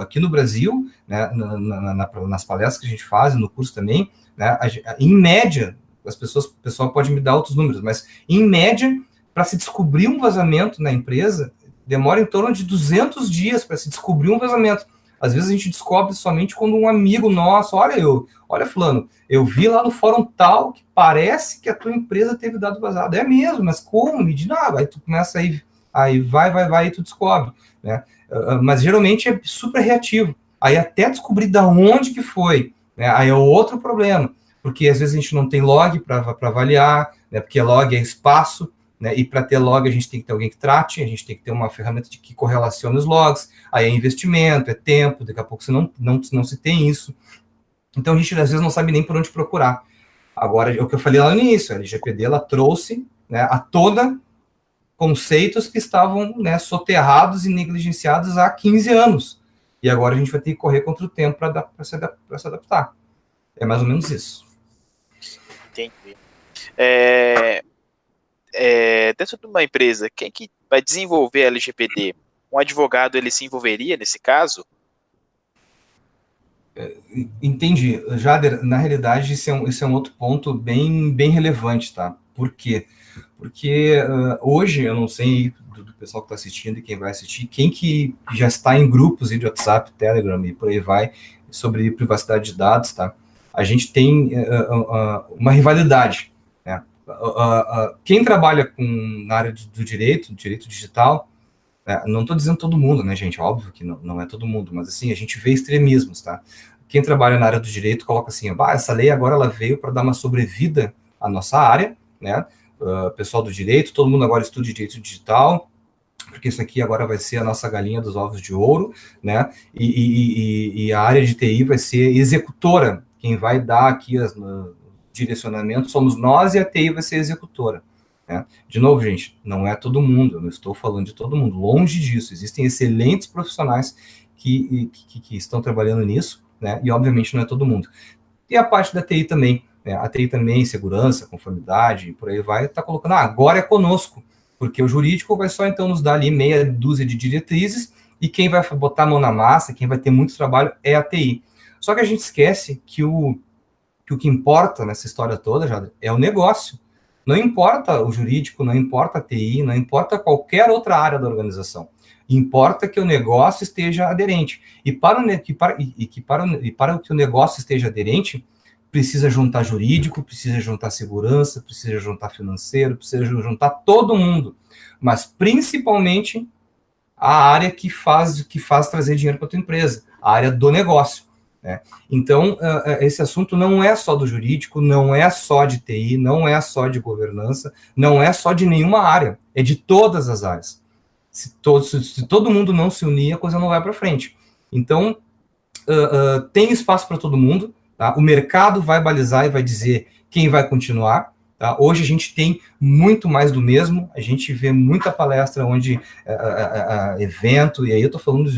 aqui no Brasil, né, nas palestras que a gente faz, no curso também, né, em média, o pessoal pode me dar outros números, mas em média, para se descobrir um vazamento na empresa, demora em torno de 200 dias para se descobrir um vazamento. Às vezes a gente descobre somente quando um amigo nosso, olha fulano, eu vi lá no fórum tal que parece que a tua empresa teve dado vazado. É mesmo, mas como? Me diz nada. Aí tu começa aí vai, e tu descobre, né? Mas geralmente é super reativo. Aí até descobrir da onde que foi, né? Aí é outro problema, porque às vezes a gente não tem log para avaliar, né? Porque log é espaço, né? E para ter log, a gente tem que ter alguém que trate, a gente tem que ter uma ferramenta que correlacione os logs, aí é investimento, é tempo, daqui a pouco você não se tem isso. Então a gente às vezes não sabe nem por onde procurar. Agora, o que eu falei lá no início, a LGPD ela trouxe, né, à tona conceitos que estavam, né, soterrados e negligenciados há 15 anos. E agora a gente vai ter que correr contra o tempo para se adaptar. É mais ou menos isso. Entendi. Dentro de uma empresa, quem que vai desenvolver a LGPD? Um advogado, ele se envolveria nesse caso? Entendi. Jader, na realidade, isso é um outro ponto bem relevante, tá? Por quê? Porque hoje, eu não sei do pessoal que está assistindo e quem vai assistir, quem que já está em grupos de WhatsApp, Telegram e por aí vai, sobre privacidade de dados, tá? A gente tem uma rivalidade, né? Quem trabalha na área do direito digital, não estou dizendo todo mundo, né, gente? Óbvio que não é todo mundo, mas assim, a gente vê extremismos, tá? Quem trabalha na área do direito coloca assim, essa lei agora ela veio para dar uma sobrevida à nossa área, né? Pessoal do direito, todo mundo agora estuda direito digital, porque isso aqui agora vai ser a nossa galinha dos ovos de ouro, né? E a área de TI vai ser executora, quem vai dar aqui direcionamento somos nós e a TI vai ser executora. Né? De novo, gente, não é todo mundo, eu não estou falando de todo mundo, longe disso, existem excelentes profissionais que estão trabalhando nisso, né? E obviamente não é todo mundo. E a parte da TI também, né? A TI também, segurança, conformidade, por aí vai, está colocando, agora é conosco, porque o jurídico vai só então nos dar ali meia dúzia de diretrizes e quem vai botar a mão na massa, quem vai ter muito trabalho é a TI. Só que a gente esquece que o que importa nessa história toda, já é o negócio. Não importa o jurídico, não importa a TI, não importa qualquer outra área da organização. Importa que o negócio esteja aderente. E para que o negócio esteja aderente, precisa juntar jurídico, precisa juntar segurança, precisa juntar financeiro, precisa juntar todo mundo. Mas principalmente a área que faz trazer dinheiro para a tua empresa, a área do negócio. Né? Então, esse assunto não é só do jurídico, não é só de TI, não é só de governança, não é só de nenhuma área, é de todas as áreas. Se todo mundo não se unir, a coisa não vai para frente. Então, tem espaço para todo mundo, tá? O mercado vai balizar e vai dizer quem vai continuar. Tá? Hoje a gente tem muito mais do mesmo, a gente vê muita palestra onde evento, e aí eu estou falando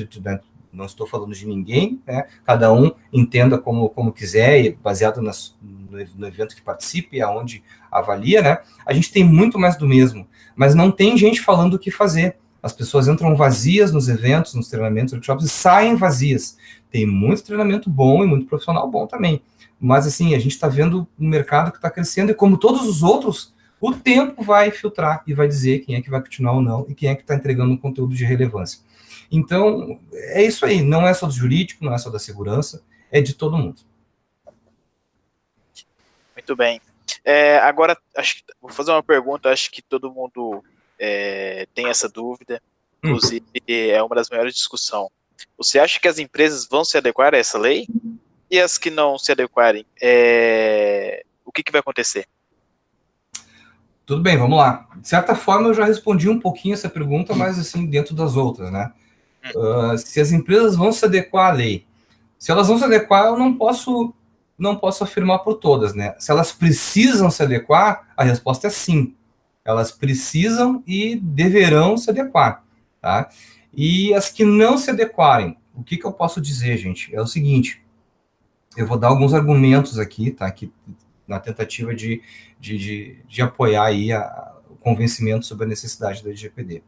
não estou falando de ninguém, né? Cada um entenda como quiser, e baseado no evento que participe, aonde avalia, né? A gente tem muito mais do mesmo, mas não tem gente falando o que fazer. As pessoas entram vazias nos eventos, nos treinamentos, workshops, e saem vazias. Tem muito treinamento bom e muito profissional bom também. Mas, assim, a gente está vendo um mercado que está crescendo, e como todos os outros, o tempo vai filtrar e vai dizer quem é que vai continuar ou não, e quem é que está entregando um conteúdo de relevância. Então, é isso aí, não é só do jurídico, não é só da segurança, é de todo mundo. Muito bem. Agora, vou fazer uma pergunta, acho que todo mundo tem essa dúvida, inclusive é uma das maiores discussões. Você acha que as empresas vão se adequar a essa lei? E as que não se adequarem, o que vai acontecer? Tudo bem, vamos lá. De certa forma, eu já respondi um pouquinho essa pergunta, mas assim, dentro das outras, né? Se as empresas vão se adequar à lei. Se elas vão se adequar, eu não posso afirmar por todas, né? Se elas precisam se adequar, a resposta é sim. Elas precisam e deverão se adequar, tá? E as que não se adequarem, o que eu posso dizer, gente? É o seguinte, eu vou dar alguns argumentos aqui, tá? Que, na tentativa de apoiar aí o convencimento sobre a necessidade da LGPD.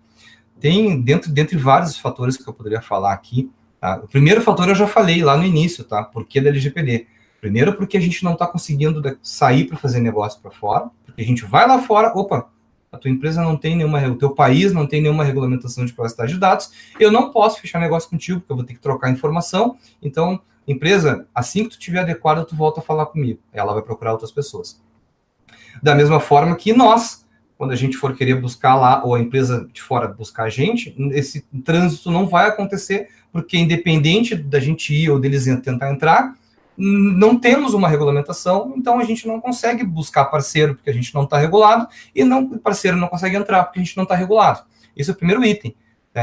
Tem, dentre vários fatores que eu poderia falar aqui, tá? O primeiro fator eu já falei lá no início, tá? Por que da LGPD? Primeiro porque a gente não está conseguindo sair para fazer negócio para fora, porque a gente vai lá fora, opa, a tua empresa não tem o teu país não tem nenhuma regulamentação de privacidade de dados, eu não posso fechar negócio contigo, porque eu vou ter que trocar informação, então, empresa, assim que tu estiver adequado, tu volta a falar comigo, ela vai procurar outras pessoas. Da mesma forma que nós, quando a gente for querer buscar lá, ou a empresa de fora buscar a gente, esse trânsito não vai acontecer, porque independente da gente ir ou deles tentar entrar, não temos uma regulamentação, então a gente não consegue buscar parceiro porque a gente não está regulado, e o parceiro não consegue entrar porque a gente não está regulado. Esse é o primeiro item.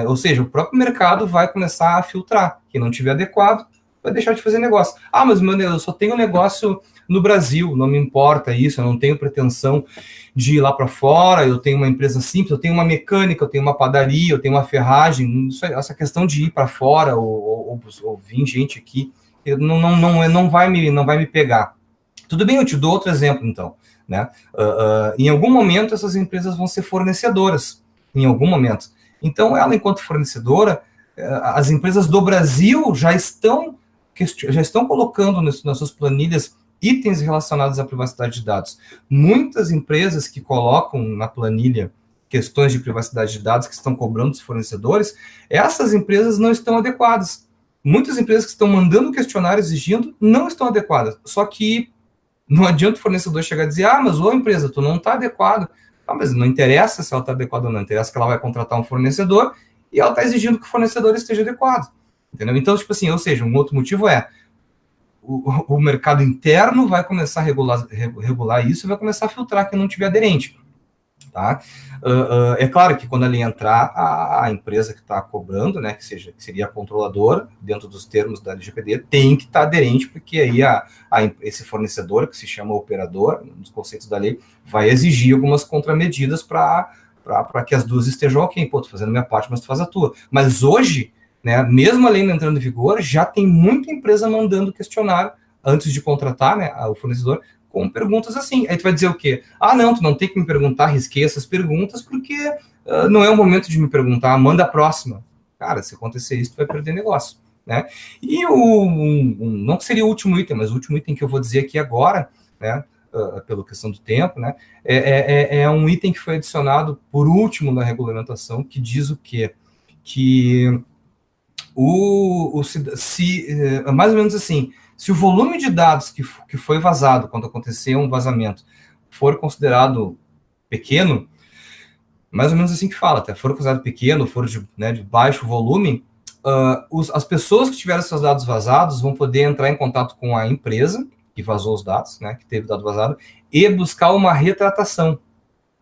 Ou seja, o próprio mercado vai começar a filtrar. Quem não tiver adequado vai deixar de fazer negócio. Mas eu só tenho negócio no Brasil, não me importa isso, eu não tenho pretensão de ir lá para fora, eu tenho uma empresa simples, eu tenho uma mecânica, eu tenho uma padaria, eu tenho uma ferragem. Essa questão de ir para fora ou vir gente aqui não vai me pegar. Tudo bem, eu te dou outro exemplo, então. Né? Em algum momento, essas empresas vão ser fornecedoras, em algum momento. Então, ela, enquanto fornecedora, as empresas do Brasil já estão colocando nas suas planilhas itens relacionados à privacidade de dados. Muitas empresas que colocam na planilha questões de privacidade de dados que estão cobrando dos fornecedores, essas empresas não estão adequadas. Muitas empresas que estão mandando questionário exigindo não estão adequadas. Só que não adianta o fornecedor chegar e dizer, mas empresa, tu não está adequado. Mas não interessa se ela está adequada ou não, interessa que ela vai contratar um fornecedor e ela está exigindo que o fornecedor esteja adequado. Entendeu? Então, tipo assim, ou seja, um outro motivo é o mercado interno vai começar a regular isso e vai começar a filtrar quem não tiver aderente. Tá? É claro que quando ali entrar a empresa que está cobrando, né, que seria a controladora, dentro dos termos da LGPD, tem que estar aderente, porque aí esse fornecedor, que se chama operador, nos conceitos da lei, vai exigir algumas contramedidas para que as duas estejam ok. Pô, tô fazendo a minha parte, mas tu faz a tua. Mas hoje, né, mesmo a lei não entrando em vigor, já tem muita empresa mandando questionário antes de contratar, né, o fornecedor, com perguntas assim. Aí tu vai dizer o quê? Não, tu não tem que me perguntar, risquei essas perguntas, porque não é o momento de me perguntar, manda a próxima. Cara, se acontecer isso, tu vai perder negócio. Né? E não seria o último item, mas o último item que eu vou dizer aqui agora, né, pela questão do tempo, né, é um item que foi adicionado por último na regulamentação, que diz o quê? Que mais ou menos assim, se o volume de dados que foi vazado quando aconteceu um vazamento for considerado pequeno, mais ou menos assim que fala, até for considerado pequeno, for de baixo volume, as pessoas que tiveram seus dados vazados vão poder entrar em contato com a empresa que vazou os dados, né, que teve dado vazado, e buscar uma retratação.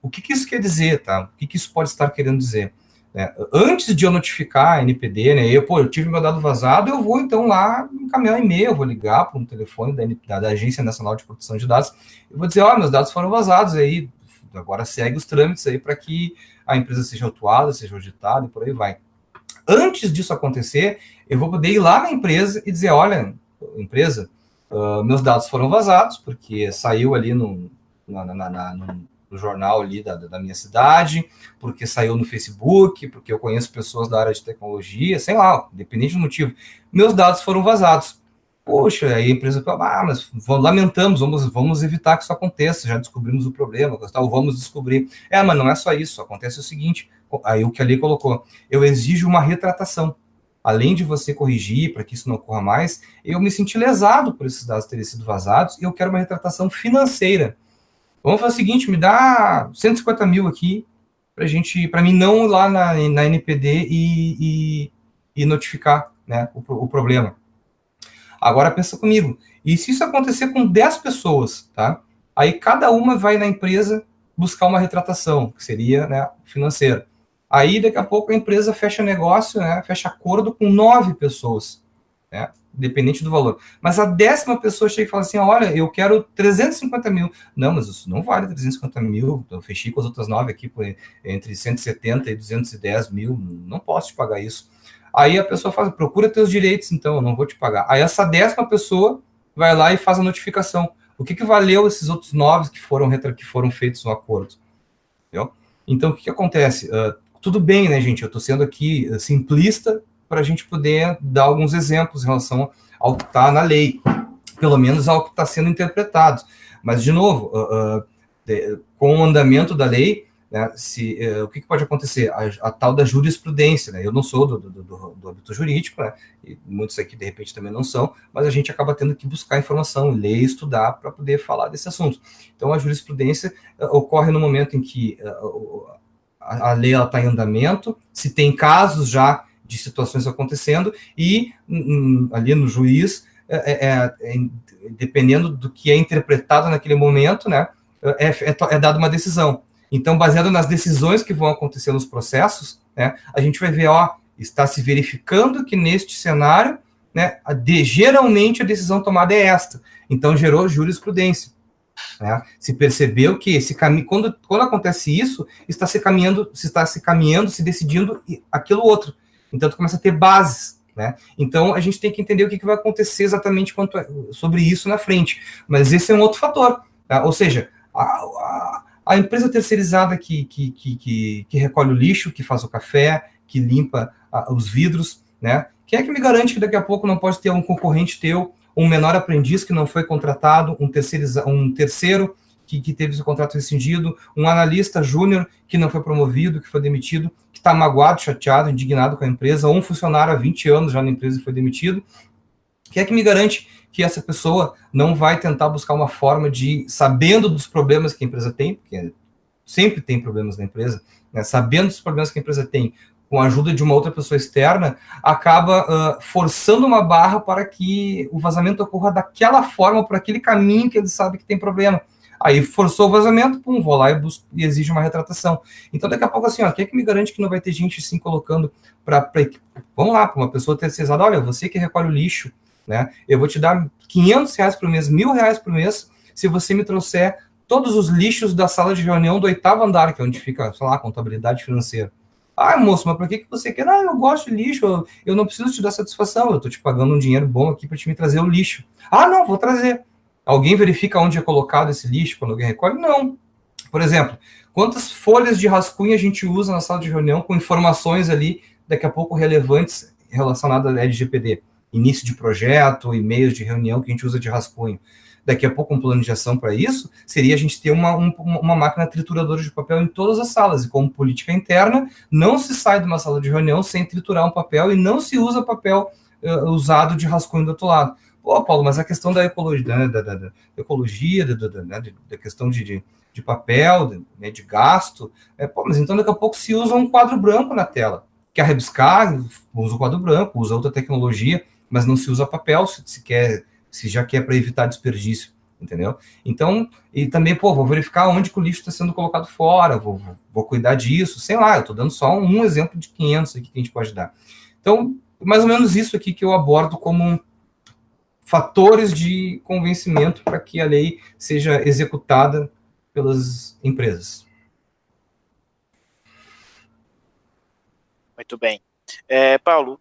O que isso quer dizer, tá? O que isso pode estar querendo dizer? Antes de eu notificar a NPD, né, eu tive meu dado vazado, eu vou então lá encaminhar um e-mail, eu vou ligar para um telefone da Agência Nacional de Proteção de Dados, eu vou dizer, meus dados foram vazados, aí agora segue os trâmites aí para que a empresa seja autuada, seja auditada e por aí vai. Antes disso acontecer, eu vou poder ir lá na empresa e dizer, olha, empresa, meus dados foram vazados, porque saiu ali no jornal ali da minha cidade, porque saiu no Facebook, porque eu conheço pessoas da área de tecnologia, sei lá, independente do motivo. Meus dados foram vazados. Poxa, aí a empresa fala, mas lamentamos, vamos evitar que isso aconteça, já descobrimos o problema, vamos descobrir. Mas não é só isso, acontece o seguinte, aí o que a lei colocou, eu exijo uma retratação. Além de você corrigir para que isso não ocorra mais, eu me senti lesado por esses dados terem sido vazados e eu quero uma retratação financeira. Vamos fazer o seguinte, me dá 150 mil aqui para mim não ir lá na NPD e notificar, né, o problema. Agora pensa comigo, e se isso acontecer com 10 pessoas, tá? Aí cada uma vai na empresa buscar uma retratação, que seria, né, financeira. Aí daqui a pouco a empresa fecha negócio, né, fecha acordo com 9 pessoas, né? Independente do valor. Mas a 10ª pessoa chega e fala assim, olha, eu quero 350 mil. Não, mas isso não vale 350 mil, eu fechei com as outras 9 aqui por entre 170 e 210 mil, não posso te pagar isso. Aí a pessoa fala, procura teus direitos, então, eu não vou te pagar. Aí essa 10ª pessoa vai lá e faz a notificação. O que valeu esses outros 9 que foram feitos no acordo? Entendeu? Então, o que acontece? Tudo bem, né, gente? Eu estou sendo aqui simplista, para a gente poder dar alguns exemplos em relação ao que está na lei, pelo menos ao que está sendo interpretado. Mas, de novo, com o andamento da lei, né, o que pode acontecer? A tal da jurisprudência, né? Eu não sou do âmbito jurídico, né? E muitos aqui, de repente, também não são, mas a gente acaba tendo que buscar informação, ler, estudar, para poder falar desse assunto. Então, a jurisprudência ocorre no momento em que a lei está em andamento, se tem casos já de situações acontecendo, e ali no juiz dependendo do que é interpretado naquele momento, né, é dada uma decisão. Então, baseado nas decisões que vão acontecer nos processos, né, a gente vai ver, está se verificando que neste cenário, né, geralmente a decisão tomada é esta. Então, gerou jurisprudência. Né? Se percebeu que esse caminho, quando acontece isso, está se caminhando, se decidindo aquilo outro. Então, tu começa a ter bases. Né? Então, a gente tem que entender o que vai acontecer exatamente sobre isso na frente. Mas esse é um outro fator. Tá? Ou seja, a empresa terceirizada que recolhe o lixo, que faz o café, que limpa os vidros, né? Quem é que me garante que daqui a pouco não pode ter um concorrente teu, um menor aprendiz que não foi contratado, um terceiro que teve seu contrato rescindido, um analista júnior que não foi promovido, que foi demitido, que está magoado, chateado, indignado com a empresa, ou um funcionário há 20 anos já na empresa e foi demitido? Quem é que me garante que essa pessoa não vai tentar buscar uma forma de, sabendo dos problemas que a empresa tem, porque sempre tem problemas na empresa, né, sabendo dos problemas que a empresa tem, com a ajuda de uma outra pessoa externa, acaba forçando uma barra para que o vazamento ocorra daquela forma, por aquele caminho que ele sabe que tem problema. Aí forçou o vazamento, vou lá e exige uma retratação. Então, daqui a pouco, assim, quem é que me garante que não vai ter gente assim colocando vamos lá, para uma pessoa terceirizada, olha, você que recolhe o lixo, né, eu vou te dar R$500 por mês, R$1.000 por mês, se você me trouxer todos os lixos da sala de reunião do 8º andar, que é onde fica, sei lá, a contabilidade financeira. Moço, mas por que você quer? Eu gosto de lixo, eu não preciso te dar satisfação, eu estou te pagando um dinheiro bom aqui para te me trazer o lixo. Não, vou trazer. Alguém verifica onde é colocado esse lixo quando alguém recolhe? Não. Por exemplo, quantas folhas de rascunho a gente usa na sala de reunião com informações ali, daqui a pouco relevantes relacionadas à LGPD? Início de projeto, e-mails de reunião que a gente usa de rascunho. Daqui a pouco um plano de ação para isso seria a gente ter uma máquina trituradora de papel em todas as salas, e como política interna, não se sai de uma sala de reunião sem triturar um papel e não se usa papel usado de rascunho do outro lado. Paulo, mas a questão da ecologia, né, da ecologia, da questão de papel, né, de gasto, mas então daqui a pouco se usa um quadro branco na tela. Quer rebuscar, usa o quadro branco, usa outra tecnologia, mas não se usa papel se já quer para evitar desperdício, entendeu? Então, e também, vou verificar onde que o lixo está sendo colocado fora, vou cuidar disso, sei lá, eu estou dando só um exemplo de 500 aqui que a gente pode dar. Então, mais ou menos isso aqui que eu abordo como fatores de convencimento para que a lei seja executada pelas empresas. Muito bem. Paulo,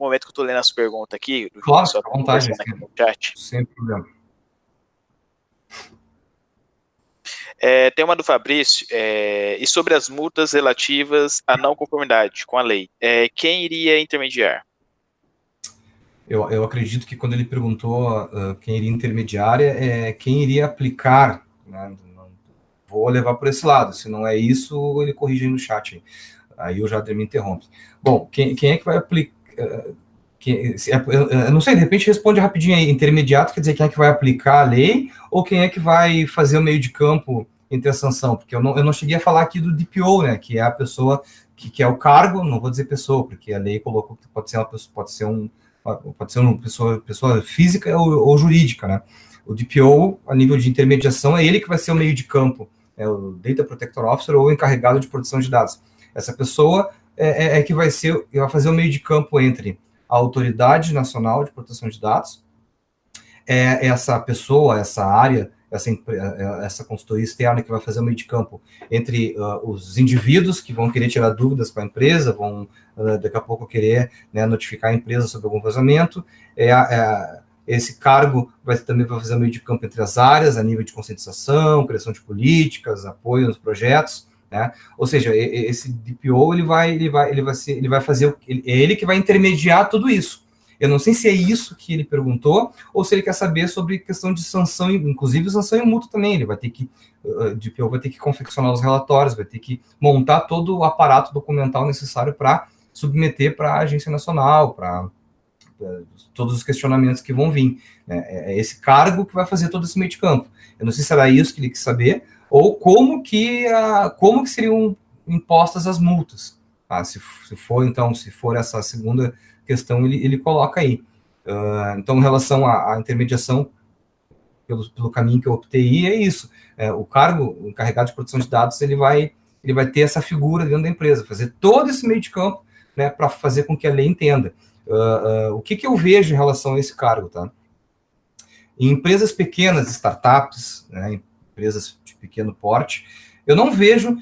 no momento que eu estou lendo as perguntas aqui, claro, à vontade, no chat. Sem problema. Tem uma do Fabrício, e sobre as multas relativas à não conformidade com a lei, quem iria intermediar? Eu acredito que quando ele perguntou quem iria intermediar, quem iria aplicar, né? Vou levar por esse lado, se não é isso, ele corrige aí no chat. Aí eu já me interrompo. Bom, quem é que vai aplicar? Eu não sei, de repente responde rapidinho aí. Intermediato quer dizer quem é que vai aplicar a lei ou quem é que vai fazer o meio de campo entre a sanção? Porque eu não cheguei a falar aqui do DPO, né? Que é a pessoa que é o cargo, não vou dizer pessoa, porque a lei colocou que pode ser uma pessoa, pode ser uma pessoa física ou jurídica, né? O DPO, a nível de intermediação, é ele que vai ser o meio de campo, o Data Protector Officer ou o encarregado de proteção de dados. Essa pessoa que vai fazer o meio de campo entre a Autoridade Nacional de Proteção de Dados, essa pessoa, essa área, essa consultoria externa que vai fazer o meio de campo entre os indivíduos que vão querer tirar dúvidas com a empresa, vão daqui a pouco querer, né, notificar a empresa sobre algum vazamento. Esse cargo também vai fazer o meio de campo entre as áreas, a nível de conscientização, criação de políticas, apoio nos projetos, né? Ou seja, esse DPO ele vai fazer, é ele que vai intermediar tudo isso. Eu não sei se é isso que ele perguntou, ou se ele quer saber sobre questão de sanção, inclusive sanção e multa também. Ele vai ter que, o DPO vai ter que confeccionar os relatórios, vai ter que montar todo o aparato documental necessário para submeter para a agência nacional, para todos os questionamentos que vão vir. É esse cargo que vai fazer todo esse meio de campo. Eu não sei se era isso que ele quis saber, ou como que seriam impostas as multas. Se for essa segunda questão, ele coloca aí. Então, em relação à intermediação, pelo caminho que eu optei, é isso. O cargo, o encarregado de proteção de dados, ele vai ter essa figura dentro da empresa, fazer todo esse meio de campo, né, para fazer com que a lei entenda. O que eu vejo em relação a esse cargo, tá? Em empresas pequenas, startups, né, empresas de pequeno porte, eu não vejo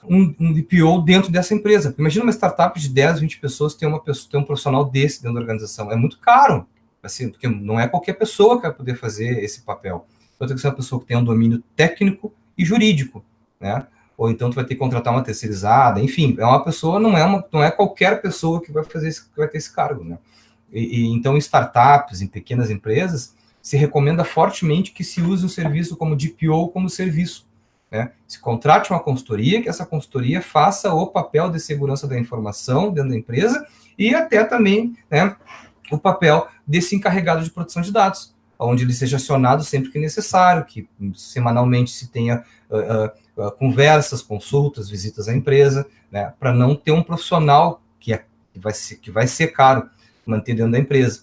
um DPO dentro dessa empresa. Imagina uma startup de 10, 20 pessoas ter um profissional desse dentro da organização. É muito caro, assim, porque não é qualquer pessoa que vai poder fazer esse papel. Então, tem que ser uma pessoa que tenha um domínio técnico e jurídico, né? Ou então tu vai ter que contratar uma terceirizada, enfim, é uma pessoa, não é qualquer pessoa que vai fazer que vai ter esse cargo, né? Então, em startups, em pequenas empresas, se recomenda fortemente que se use o serviço como DPO como serviço, né? Se contrate uma consultoria, que essa consultoria faça o papel de segurança da informação dentro da empresa e até também, né, o papel desse encarregado de proteção de dados, onde ele seja acionado sempre que necessário, que semanalmente se tenha conversas, consultas, visitas à empresa, né, para não ter um profissional que vai ser caro manter dentro da empresa.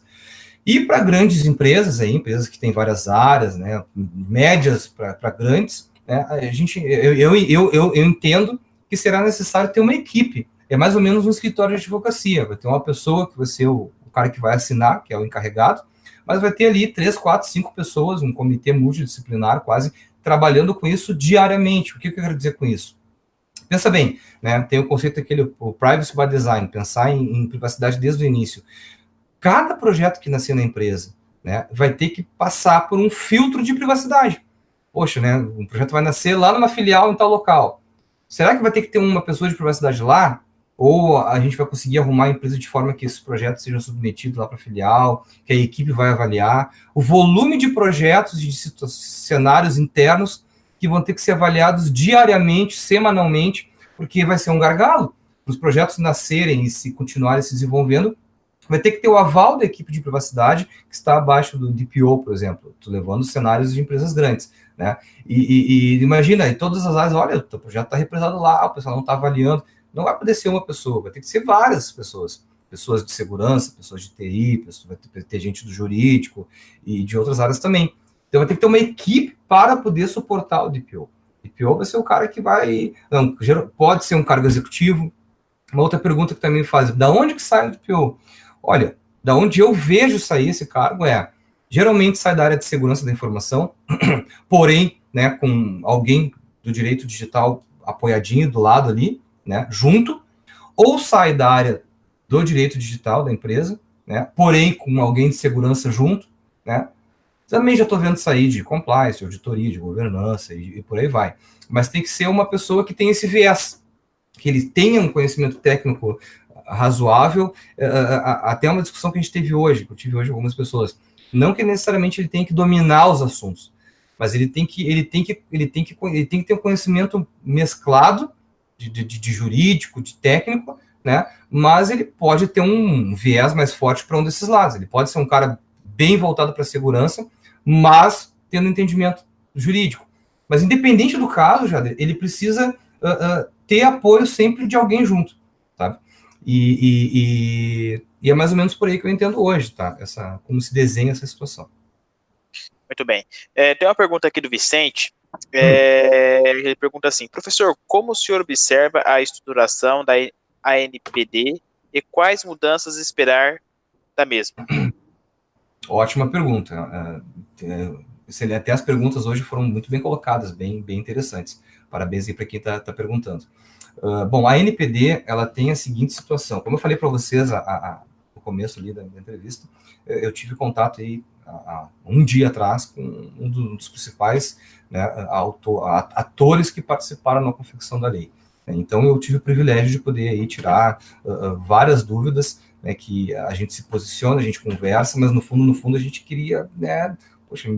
E para grandes empresas, empresas que têm várias áreas, né, médias para grandes, né, eu entendo que será necessário ter uma equipe. É mais ou menos um escritório de advocacia. Vai ter uma pessoa que vai ser o cara que vai assinar, que é o encarregado, mas vai ter ali 3, 4, 5 pessoas, um comitê multidisciplinar quase, trabalhando com isso diariamente. O que eu quero dizer com isso? Pensa bem, né, tem o conceito aquele, o privacy by design, pensar em privacidade desde o início. Cada projeto que nascer na empresa, né, vai ter que passar por um filtro de privacidade. Poxa, né, um projeto vai nascer lá numa filial em tal local. Será que vai ter que ter uma pessoa de privacidade lá? Ou a gente vai conseguir arrumar a empresa de forma que esses projetos sejam submetidos lá para a filial, que a equipe vai avaliar? O volume de projetos e de cenários internos que vão ter que ser avaliados diariamente, semanalmente, porque vai ser um gargalo. Os projetos nascerem e se continuarem se desenvolvendo, vai ter que ter o aval da equipe de privacidade que está abaixo do DPO, por exemplo. Estou levando cenários de empresas grandes, né? E imagina, em todas as áreas, olha, o teu projeto está represado lá, o pessoal não está avaliando. Não vai poder ser uma pessoa, vai ter que ser várias pessoas. Pessoas de segurança, pessoas de TI, vai ter gente do jurídico e de outras áreas também. Então vai ter que ter uma equipe para poder suportar o DPO. O DPO vai ser o cara que vai... Não, pode ser um cargo executivo. Uma outra pergunta que também faz, da onde que sai o DPO? Olha, da onde eu vejo sair esse cargo geralmente sai da área de segurança da informação, porém, né, com alguém do direito digital apoiadinho do lado ali, né, junto, ou sai da área do direito digital da empresa, né, porém com alguém de segurança junto, né. Também já estou vendo sair de compliance, de auditoria, de governança e por aí vai. Mas tem que ser uma pessoa que tenha esse viés, que ele tenha um conhecimento técnico razoável, até uma discussão que a gente teve hoje, que eu tive hoje com algumas pessoas. Não que necessariamente ele tenha que dominar os assuntos, mas ele tem que ter um conhecimento mesclado de jurídico, de técnico, né? Mas ele pode ter um viés mais forte para um desses lados. Ele pode ser um cara bem voltado para a segurança, mas tendo entendimento jurídico. Mas independente do caso, Jader, ele precisa ter apoio sempre de alguém junto, sabe? E é mais ou menos por aí que eu entendo hoje, tá? Como se desenha essa situação. Muito bem. Tem uma pergunta aqui do Vicente. Ele pergunta assim: professor, como o senhor observa a estruturação da ANPD e quais mudanças esperar da mesma? Ótima pergunta. Até as perguntas hoje foram muito bem colocadas, bem interessantes. Parabéns aí para quem está perguntando. Bom, a ANPD, ela tem a seguinte situação. Como eu falei para vocês no começo ali da entrevista, eu tive contato aí há um dia atrás com um dos principais, né, atores que participaram na confecção da lei. Então, eu tive o privilégio de poder aí tirar várias dúvidas, né, que a gente se posiciona, a gente conversa, mas no fundo a gente queria, né, poxa,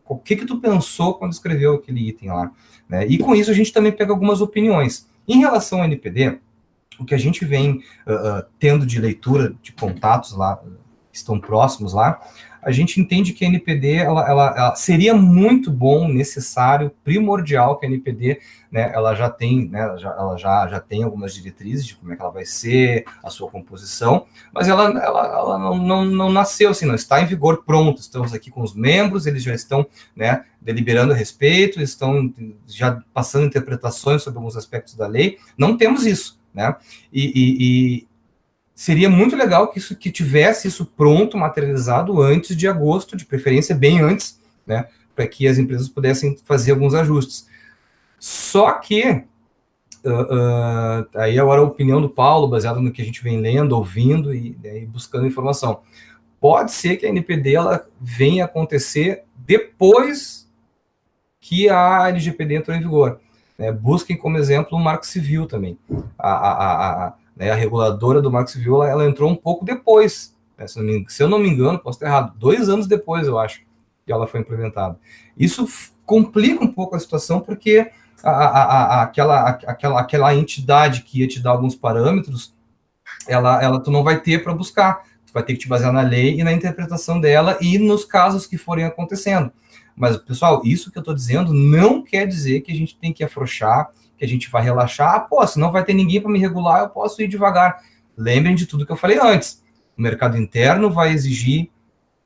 o que tu pensou quando escreveu aquele item lá? Né? E com isso a gente também pega algumas opiniões. Em relação ao NPD, o que a gente vem tendo de leitura de contatos lá, que estão próximos lá, a gente entende que a NPD ela seria muito bom, necessário, primordial que a NPD, né, ela já tem, né, ela já tem algumas diretrizes de como é que ela vai ser, a sua composição, mas ela não nasceu assim, não está em vigor pronto. Estamos aqui com os membros, eles já estão, né, deliberando a respeito, estão já passando interpretações sobre alguns aspectos da lei. Não temos isso, né? E seria muito legal que tivesse isso pronto, materializado antes de agosto, de preferência bem antes, né, para que as empresas pudessem fazer alguns ajustes. Só que, aí agora a opinião do Paulo, baseada no que a gente vem lendo, ouvindo e buscando informação. Pode ser que a NPD ela venha acontecer depois que a LGPD entrou em vigor. Né? Busquem como exemplo o Marco Civil também. A reguladora do Marco Civil, ela entrou um pouco depois, né? Se eu não me engano, posso estar errado, 2 anos depois, eu acho, que ela foi implementada. Isso complica um pouco a situação, porque aquela entidade que ia te dar alguns parâmetros, tu não vai ter para buscar, tu vai ter que te basear na lei e na interpretação dela e nos casos que forem acontecendo. Mas, pessoal, isso que eu estou dizendo não quer dizer que a gente tem que afrouxar, que a gente vai relaxar, se não vai ter ninguém para me regular, eu posso ir devagar. Lembrem de tudo que eu falei antes. O mercado interno vai exigir,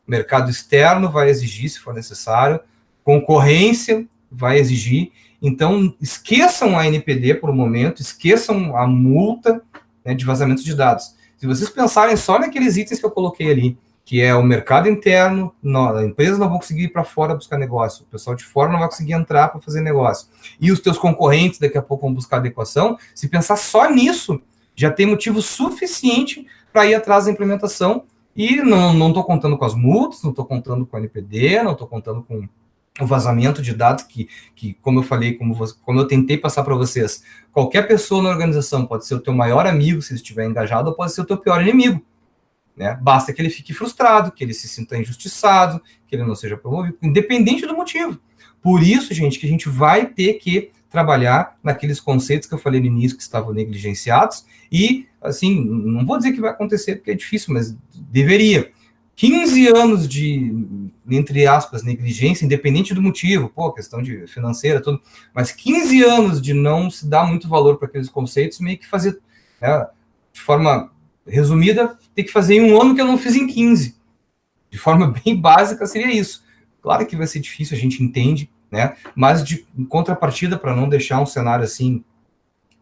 o mercado externo vai exigir, se for necessário, concorrência vai exigir. Então, esqueçam a NPD por um momento, esqueçam a multa, né, de vazamento de dados. Se vocês pensarem só naqueles itens que eu coloquei ali, que é o mercado interno, as empresas não vão conseguir ir para fora buscar negócio, o pessoal de fora não vai conseguir entrar para fazer negócio, e os teus concorrentes daqui a pouco vão buscar adequação, se pensar só nisso, já tem motivo suficiente para ir atrás da implementação, e não estou contando com as multas, não estou contando com a NPD, não estou contando com o vazamento de dados que, como eu falei, como eu tentei passar para vocês, qualquer pessoa na organização pode ser o teu maior amigo, se ele estiver engajado, ou pode ser o teu pior inimigo. Né? Basta que ele fique frustrado, que ele se sinta injustiçado, que ele não seja promovido, independente do motivo. Por isso, gente, que a gente vai ter que trabalhar naqueles conceitos que eu falei no início que estavam negligenciados e, assim, não vou dizer que vai acontecer porque é difícil, mas deveria. 15 anos de, entre aspas, negligência, independente do motivo, questão de financeira, tudo, mas 15 anos de não se dar muito valor para aqueles conceitos, meio que fazer, né, de forma resumida, tem que fazer em um ano que eu não fiz em 15. De forma bem básica, seria isso. Claro que vai ser difícil, a gente entende, né? Mas de contrapartida, para não deixar um cenário assim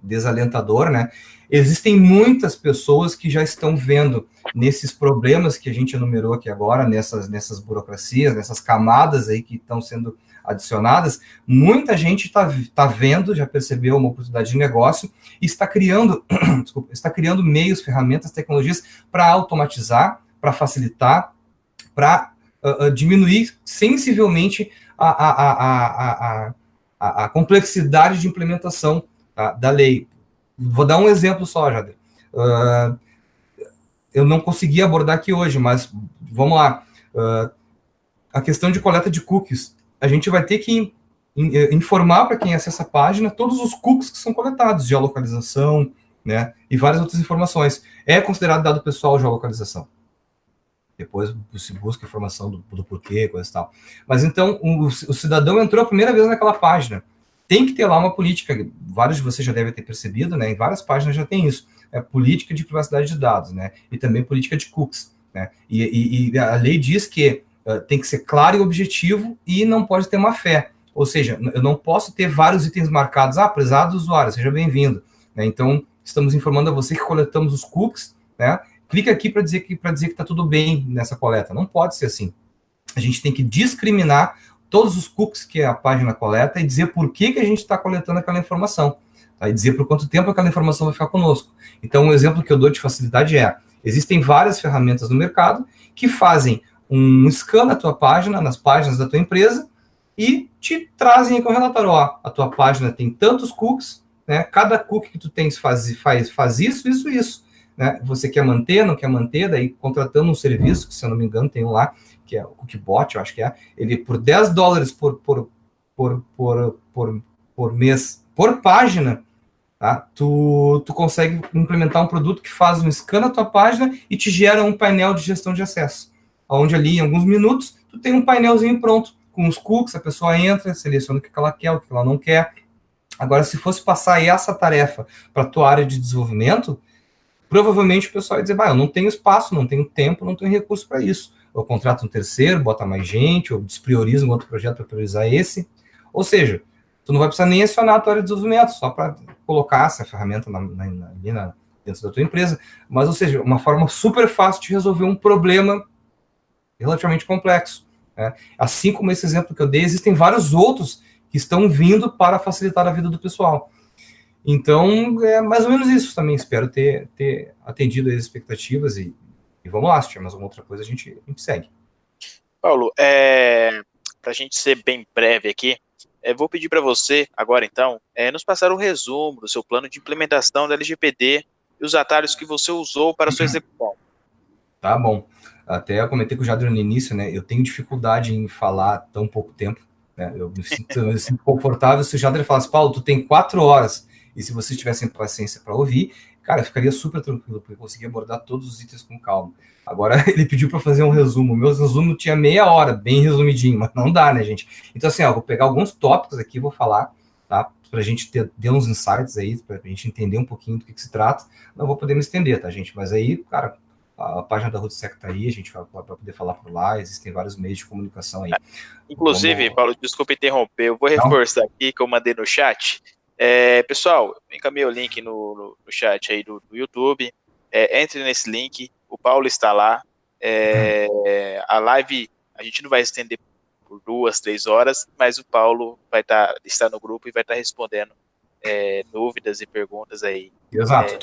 desalentador, né? Existem muitas pessoas que já estão vendo nesses problemas que a gente enumerou aqui agora, nessas burocracias, nessas camadas aí que estão sendo adicionadas, muita gente está vendo, já percebeu uma oportunidade de negócio e está criando, está criando meios, ferramentas, tecnologias para automatizar, para facilitar, para diminuir sensivelmente a complexidade de implementação, tá, da lei. Vou dar um exemplo só, Jader. Eu não consegui abordar aqui hoje, mas vamos lá. A questão de coleta de cookies. A gente vai ter que informar para quem acessa a página todos os cookies que são coletados, geolocalização, né, e várias outras informações. É considerado dado pessoal geolocalização. Depois se busca informação do porquê, coisa e tal. Mas então, o cidadão entrou a primeira vez naquela página. Tem que ter lá uma política, vários de vocês já devem ter percebido, né, em várias páginas já tem isso, política de privacidade de dados, né, e também política de cookies, né, e a lei diz que tem que ser claro e objetivo e não pode ter má fé, ou seja, eu não posso ter vários itens marcados, prezado usuário, seja bem-vindo, né, então estamos informando a você que coletamos os cookies, né, clica aqui para dizer que está tudo bem nessa coleta, não pode ser assim, a gente tem que discriminar todos os cookies que a página coleta e dizer por que a gente está coletando aquela informação, tá? E dizer por quanto tempo aquela informação vai ficar conosco. Então, um exemplo que eu dou de facilidade existem várias ferramentas no mercado que fazem um scan na tua página, nas páginas da tua empresa, e te trazem aqui um relatório, a tua página tem tantos cookies, né? Cada cookie que tu tens faz isso, né? Você quer manter, não quer manter, daí contratando um serviço, que se eu não me engano tem um lá, que é o Cookiebot, eu acho que ele por $10 por mês, por página, tá? Tu consegue implementar um produto que faz um scan na tua página e te gera um painel de gestão de acesso. onde ali em alguns minutos tu tem um painelzinho pronto, com os cookies, a pessoa entra, seleciona o que ela quer, o que ela não quer. Agora, se fosse passar essa tarefa para a tua área de desenvolvimento, provavelmente o pessoal ia dizer, eu não tenho espaço, não tenho tempo, não tenho recurso para isso. Eu contrato um terceiro, bota mais gente, ou despriorizo um outro projeto para priorizar esse. Ou seja, tu não vai precisar nem acionar a tua área de desenvolvimento, só para colocar essa ferramenta dentro da tua empresa. Mas, ou seja, uma forma super fácil de resolver um problema relativamente complexo. Né? Assim como esse exemplo que eu dei, existem vários outros que estão vindo para facilitar a vida do pessoal. Então, é mais ou menos isso também. Espero ter atendido as expectativas e vamos lá, se tiver mais alguma outra coisa, a gente segue. Paulo, para a gente ser bem breve aqui, vou pedir para você, agora então, nos passar um resumo do seu plano de implementação da LGPD e os atalhos que você usou para a sua execução. Tá bom. Até eu comentei com o Jadro no início, né? Eu tenho dificuldade em falar tão pouco tempo. Né? Eu me sinto confortável se o Jadro falasse, Paulo, tu tem 4 horas, e se vocês tivessem paciência para ouvir, cara, eu ficaria super tranquilo, porque eu conseguia abordar todos os itens com calma. Agora, ele pediu para fazer um resumo. O meu resumo tinha meia hora, bem resumidinho, mas não dá, né, gente? Então, assim, eu vou pegar alguns tópicos aqui e vou falar, tá? Para a gente ter uns insights aí, para a gente entender um pouquinho do que se trata. Não vou poder me estender, tá, gente? Mas aí, cara, a página da RootSec está aí, a gente vai poder falar por lá, existem vários meios de comunicação aí. Inclusive, Paulo, desculpa interromper, eu vou reforçar aqui que eu mandei no chat. Pessoal, encaminhei o link no chat aí do YouTube, entre nesse link, o Paulo está lá, a live, a gente não vai estender por 2, 3 horas, mas o Paulo vai estar no grupo e vai estar respondendo dúvidas e perguntas aí. Exato,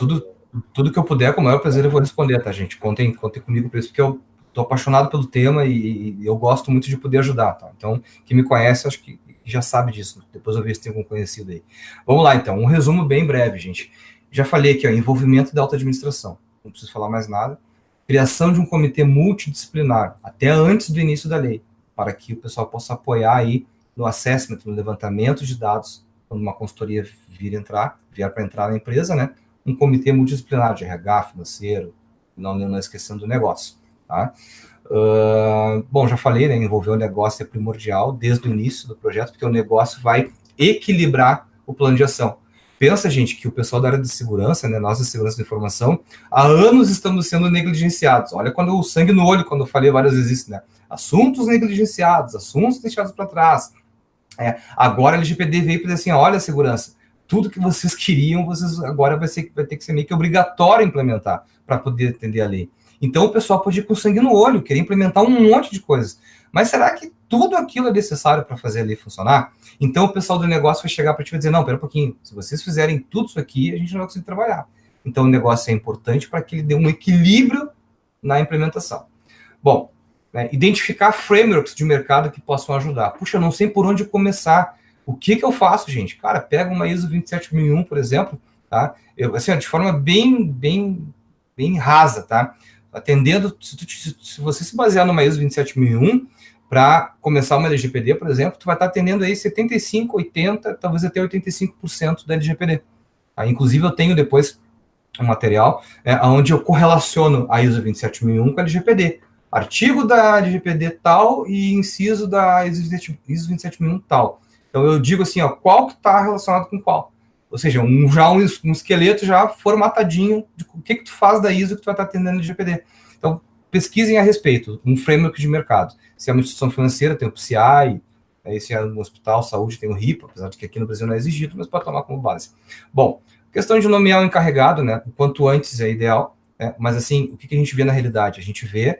tudo que eu puder, com o maior prazer, eu vou responder, tá, gente? Contem comigo por isso, porque eu tô apaixonado pelo tema e eu gosto muito de poder ajudar, tá? Então, quem me conhece, acho que já sabe disso. Depois eu vejo se tem algum conhecido aí. Vamos lá, então. Um resumo bem breve, gente. Já falei aqui, envolvimento da alta administração. Não preciso falar mais nada. Criação de um comitê multidisciplinar, até antes do início da lei, para que o pessoal possa apoiar aí no assessment, no levantamento de dados, quando uma consultoria vier para entrar na empresa, né? Um comitê multidisciplinar de RH, financeiro, não esquecendo do negócio, tá? Bom, já falei, né, envolver o negócio é primordial desde o início do projeto, porque o negócio vai equilibrar o plano de ação. Pensa, gente, que o pessoal da área de segurança, né, nós da segurança da informação, há anos estamos sendo negligenciados. Olha quando o sangue no olho, quando eu falei várias vezes isso, né? Assuntos negligenciados, assuntos deixados para trás. Agora a LGPD veio para dizer assim, olha, segurança, tudo que vocês queriam, vocês agora vai ter que ser meio que obrigatório implementar para poder atender a lei. Então o pessoal pode ir com sangue no olho, querer implementar um monte de coisas. Mas será que tudo aquilo é necessário para fazer a lei funcionar? Então o pessoal do negócio vai chegar para ti e vai dizer, não, pera um pouquinho, se vocês fizerem tudo isso aqui, a gente não vai conseguir trabalhar. Então o negócio é importante para que ele dê um equilíbrio na implementação. Bom, identificar frameworks de mercado que possam ajudar. Puxa, eu não sei por onde começar. O que eu faço, gente? Cara, pega uma ISO 27001, por exemplo, tá? Assim, de forma bem rasa, tá? Atendendo, se você se basear numa ISO 27001 para começar uma LGPD, por exemplo, tu vai estar atendendo aí 75, 80, talvez até 85% da LGPD. Tá? Inclusive, eu tenho depois um material onde eu correlaciono a ISO 27001 com a LGPD. Artigo da LGPD tal e inciso da ISO 27001 tal. Então, eu digo assim, qual que está relacionado com qual. Ou seja, um esqueleto já formatadinho de o que tu faz da ISO que tu vai estar atendendo no LGPD. Então, pesquisem a respeito, um framework de mercado. Se é uma instituição financeira, tem o PCI, se é um hospital, saúde, tem o RIPA, apesar de que aqui no Brasil não é exigido, mas pode tomar como base. Bom, questão de nomear o encarregado, né? O quanto antes é ideal, mas assim, o que a gente vê na realidade? A gente vê,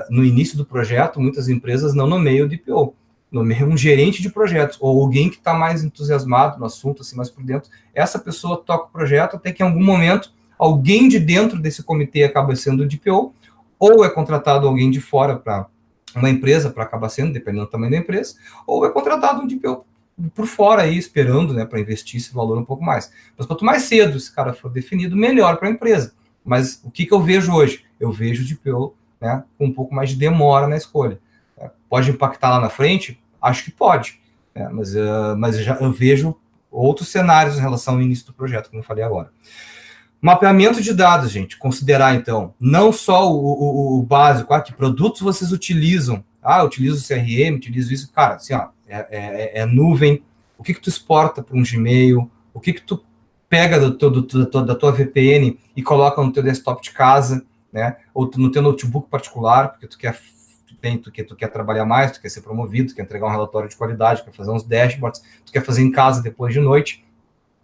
no início do projeto, muitas empresas não nomeiam o DPO, nomeia um gerente de projetos, ou alguém que está mais entusiasmado no assunto, assim, mais por dentro. Essa pessoa toca o projeto até que em algum momento alguém de dentro desse comitê acaba sendo o DPO, ou é contratado alguém de fora para uma empresa para acabar sendo, dependendo do tamanho da empresa, ou é contratado um DPO por fora aí, esperando, né, para investir esse valor um pouco mais. Mas quanto mais cedo esse cara for definido, melhor para a empresa. Mas o que eu vejo hoje? Eu vejo o DPO, né, com um pouco mais de demora na escolha. Pode impactar lá na frente? Acho que pode. Mas eu vejo outros cenários em relação ao início do projeto, como eu falei agora. Mapeamento de dados, gente, considerar, então, não só o básico, que produtos vocês utilizam, eu utilizo o CRM, utilizo isso, cara, assim, é nuvem, o que tu exporta para um Gmail, o que tu pega da tua VPN e coloca no teu desktop de casa, né, ou no teu notebook particular, porque tu quer trabalhar mais, tu quer ser promovido, tu quer entregar um relatório de qualidade, quer fazer uns dashboards, tu quer fazer em casa depois de noite.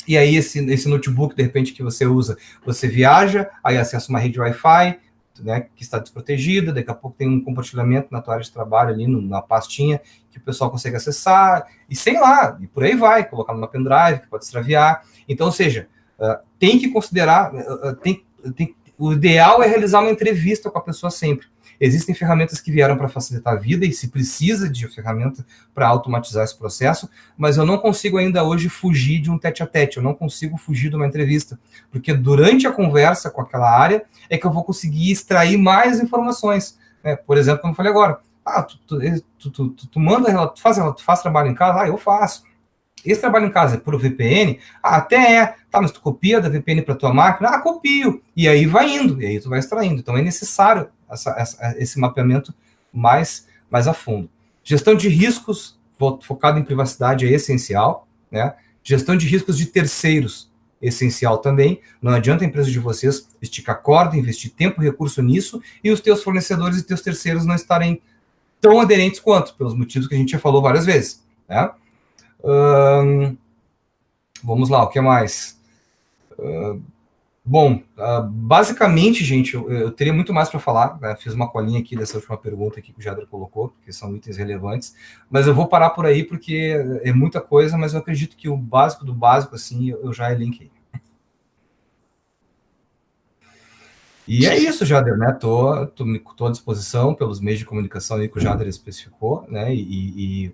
E aí esse notebook, de repente, que você usa, você viaja, aí acessa uma rede Wi-Fi, né, que está desprotegida, daqui a pouco tem um compartilhamento na tua área de trabalho ali, na pastinha, que o pessoal consegue acessar, e sei lá, e por aí vai, colocar numa pendrive, que pode extraviar. Então, ou seja, tem que considerar, o ideal é realizar uma entrevista com a pessoa sempre. Existem ferramentas que vieram para facilitar a vida e se precisa de ferramenta para automatizar esse processo, mas eu não consigo ainda hoje fugir de um tete-a-tete, eu não consigo fugir de uma entrevista, porque durante a conversa com aquela área é que eu vou conseguir extrair mais informações. Né? Por exemplo, como eu falei agora, tu manda, tu faz trabalho em casa? Eu faço. Esse trabalho em casa é por VPN? Até é. Tá, mas tu copia da VPN para tua máquina? Copio. E aí vai indo, e aí tu vai extraindo. Então é necessário esse mapeamento mais a fundo. Gestão de riscos, focado em privacidade, é essencial. Né? Gestão de riscos de terceiros, essencial também. Não adianta a empresa de vocês esticar corda, investir tempo e recurso nisso, e os teus fornecedores e teus terceiros não estarem tão aderentes quanto, pelos motivos que a gente já falou várias vezes. Né? Vamos lá, o que mais? Bom, basicamente, gente, eu teria muito mais para falar, né? Fiz uma colinha aqui dessa última pergunta aqui que o Jader colocou, porque são itens relevantes, mas eu vou parar por aí porque é muita coisa, mas eu acredito que o básico do básico, assim, eu já elenquei. E é isso, Jader, né? Tô à disposição pelos meios de comunicação aí que o Jader especificou, né?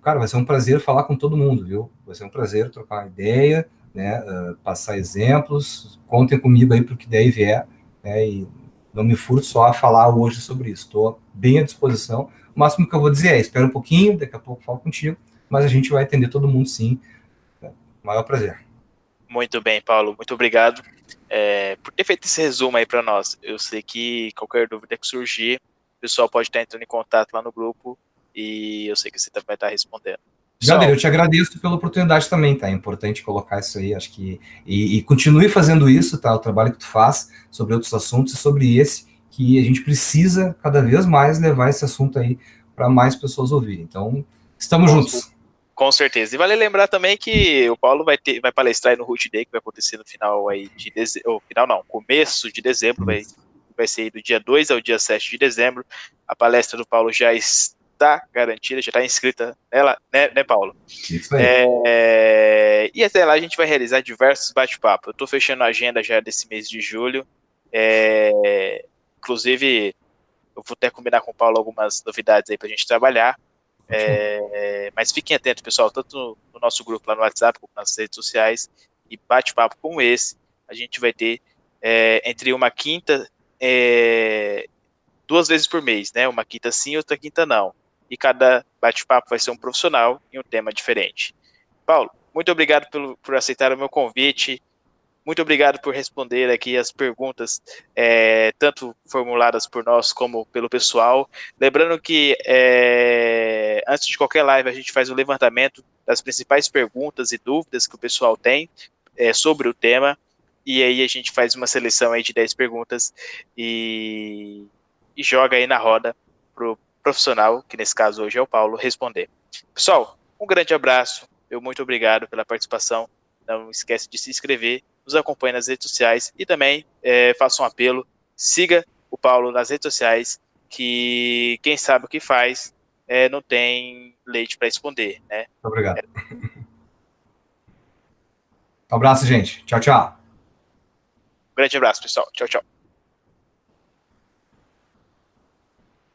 Cara, vai ser um prazer falar com todo mundo, viu? Vai ser um prazer trocar uma ideia, né? Passar exemplos, contem comigo aí para o que der e vier, né? E não me furto só a falar hoje sobre isso. Estou bem à disposição. O máximo que eu vou dizer é, espera um pouquinho, daqui a pouco falo contigo, mas a gente vai atender todo mundo sim. Né? Maior prazer. Muito bem, Paulo. Muito obrigado por ter feito esse resumo aí para nós. Eu sei que qualquer dúvida que surgir, o pessoal pode estar entrando em contato lá no grupo e eu sei que você vai estar respondendo. Jader, eu te agradeço pela oportunidade também, tá? É importante colocar isso aí, acho que... E continue fazendo isso, tá? O trabalho que tu faz sobre outros assuntos e sobre esse, que a gente precisa cada vez mais levar esse assunto aí para mais pessoas ouvirem. Então, estamos juntos. Com certeza. E vale lembrar também que o Paulo vai palestrar aí no Root Day, que vai acontecer no final aí de dezembro, começo de dezembro, vai ser do dia 2 ao dia 7 de dezembro. A palestra do Paulo já está garantida, já está inscrita nela, né, Paulo? Isso aí. E até lá a gente vai realizar diversos bate-papos. Eu estou fechando a agenda já desse mês de julho. Inclusive, eu vou até combinar com o Paulo algumas novidades aí para a gente trabalhar. Mas fiquem atentos, pessoal, tanto no nosso grupo lá no WhatsApp, como nas redes sociais, e bate-papo como esse, a gente vai ter entre uma quinta, 2 vezes por mês, né? Uma quinta sim, outra quinta não. E cada bate-papo vai ser um profissional e um tema diferente. Paulo, muito obrigado por aceitar o meu convite. Muito obrigado por responder aqui as perguntas, tanto formuladas por nós como pelo pessoal. Lembrando que antes de qualquer live a gente faz o levantamento das principais perguntas e dúvidas que o pessoal tem sobre o tema, e aí a gente faz uma seleção aí de 10 perguntas e joga aí na roda para o profissional, que nesse caso hoje é o Paulo, responder. Pessoal, um grande abraço, muito obrigado pela participação. Não esquece de se inscrever, nos acompanhe nas redes sociais e também faça um apelo, siga o Paulo nas redes sociais, que quem sabe o que faz não tem leite para esconder, né? Muito obrigado. Um abraço, gente. Tchau, tchau. Um grande abraço, pessoal. Tchau, tchau.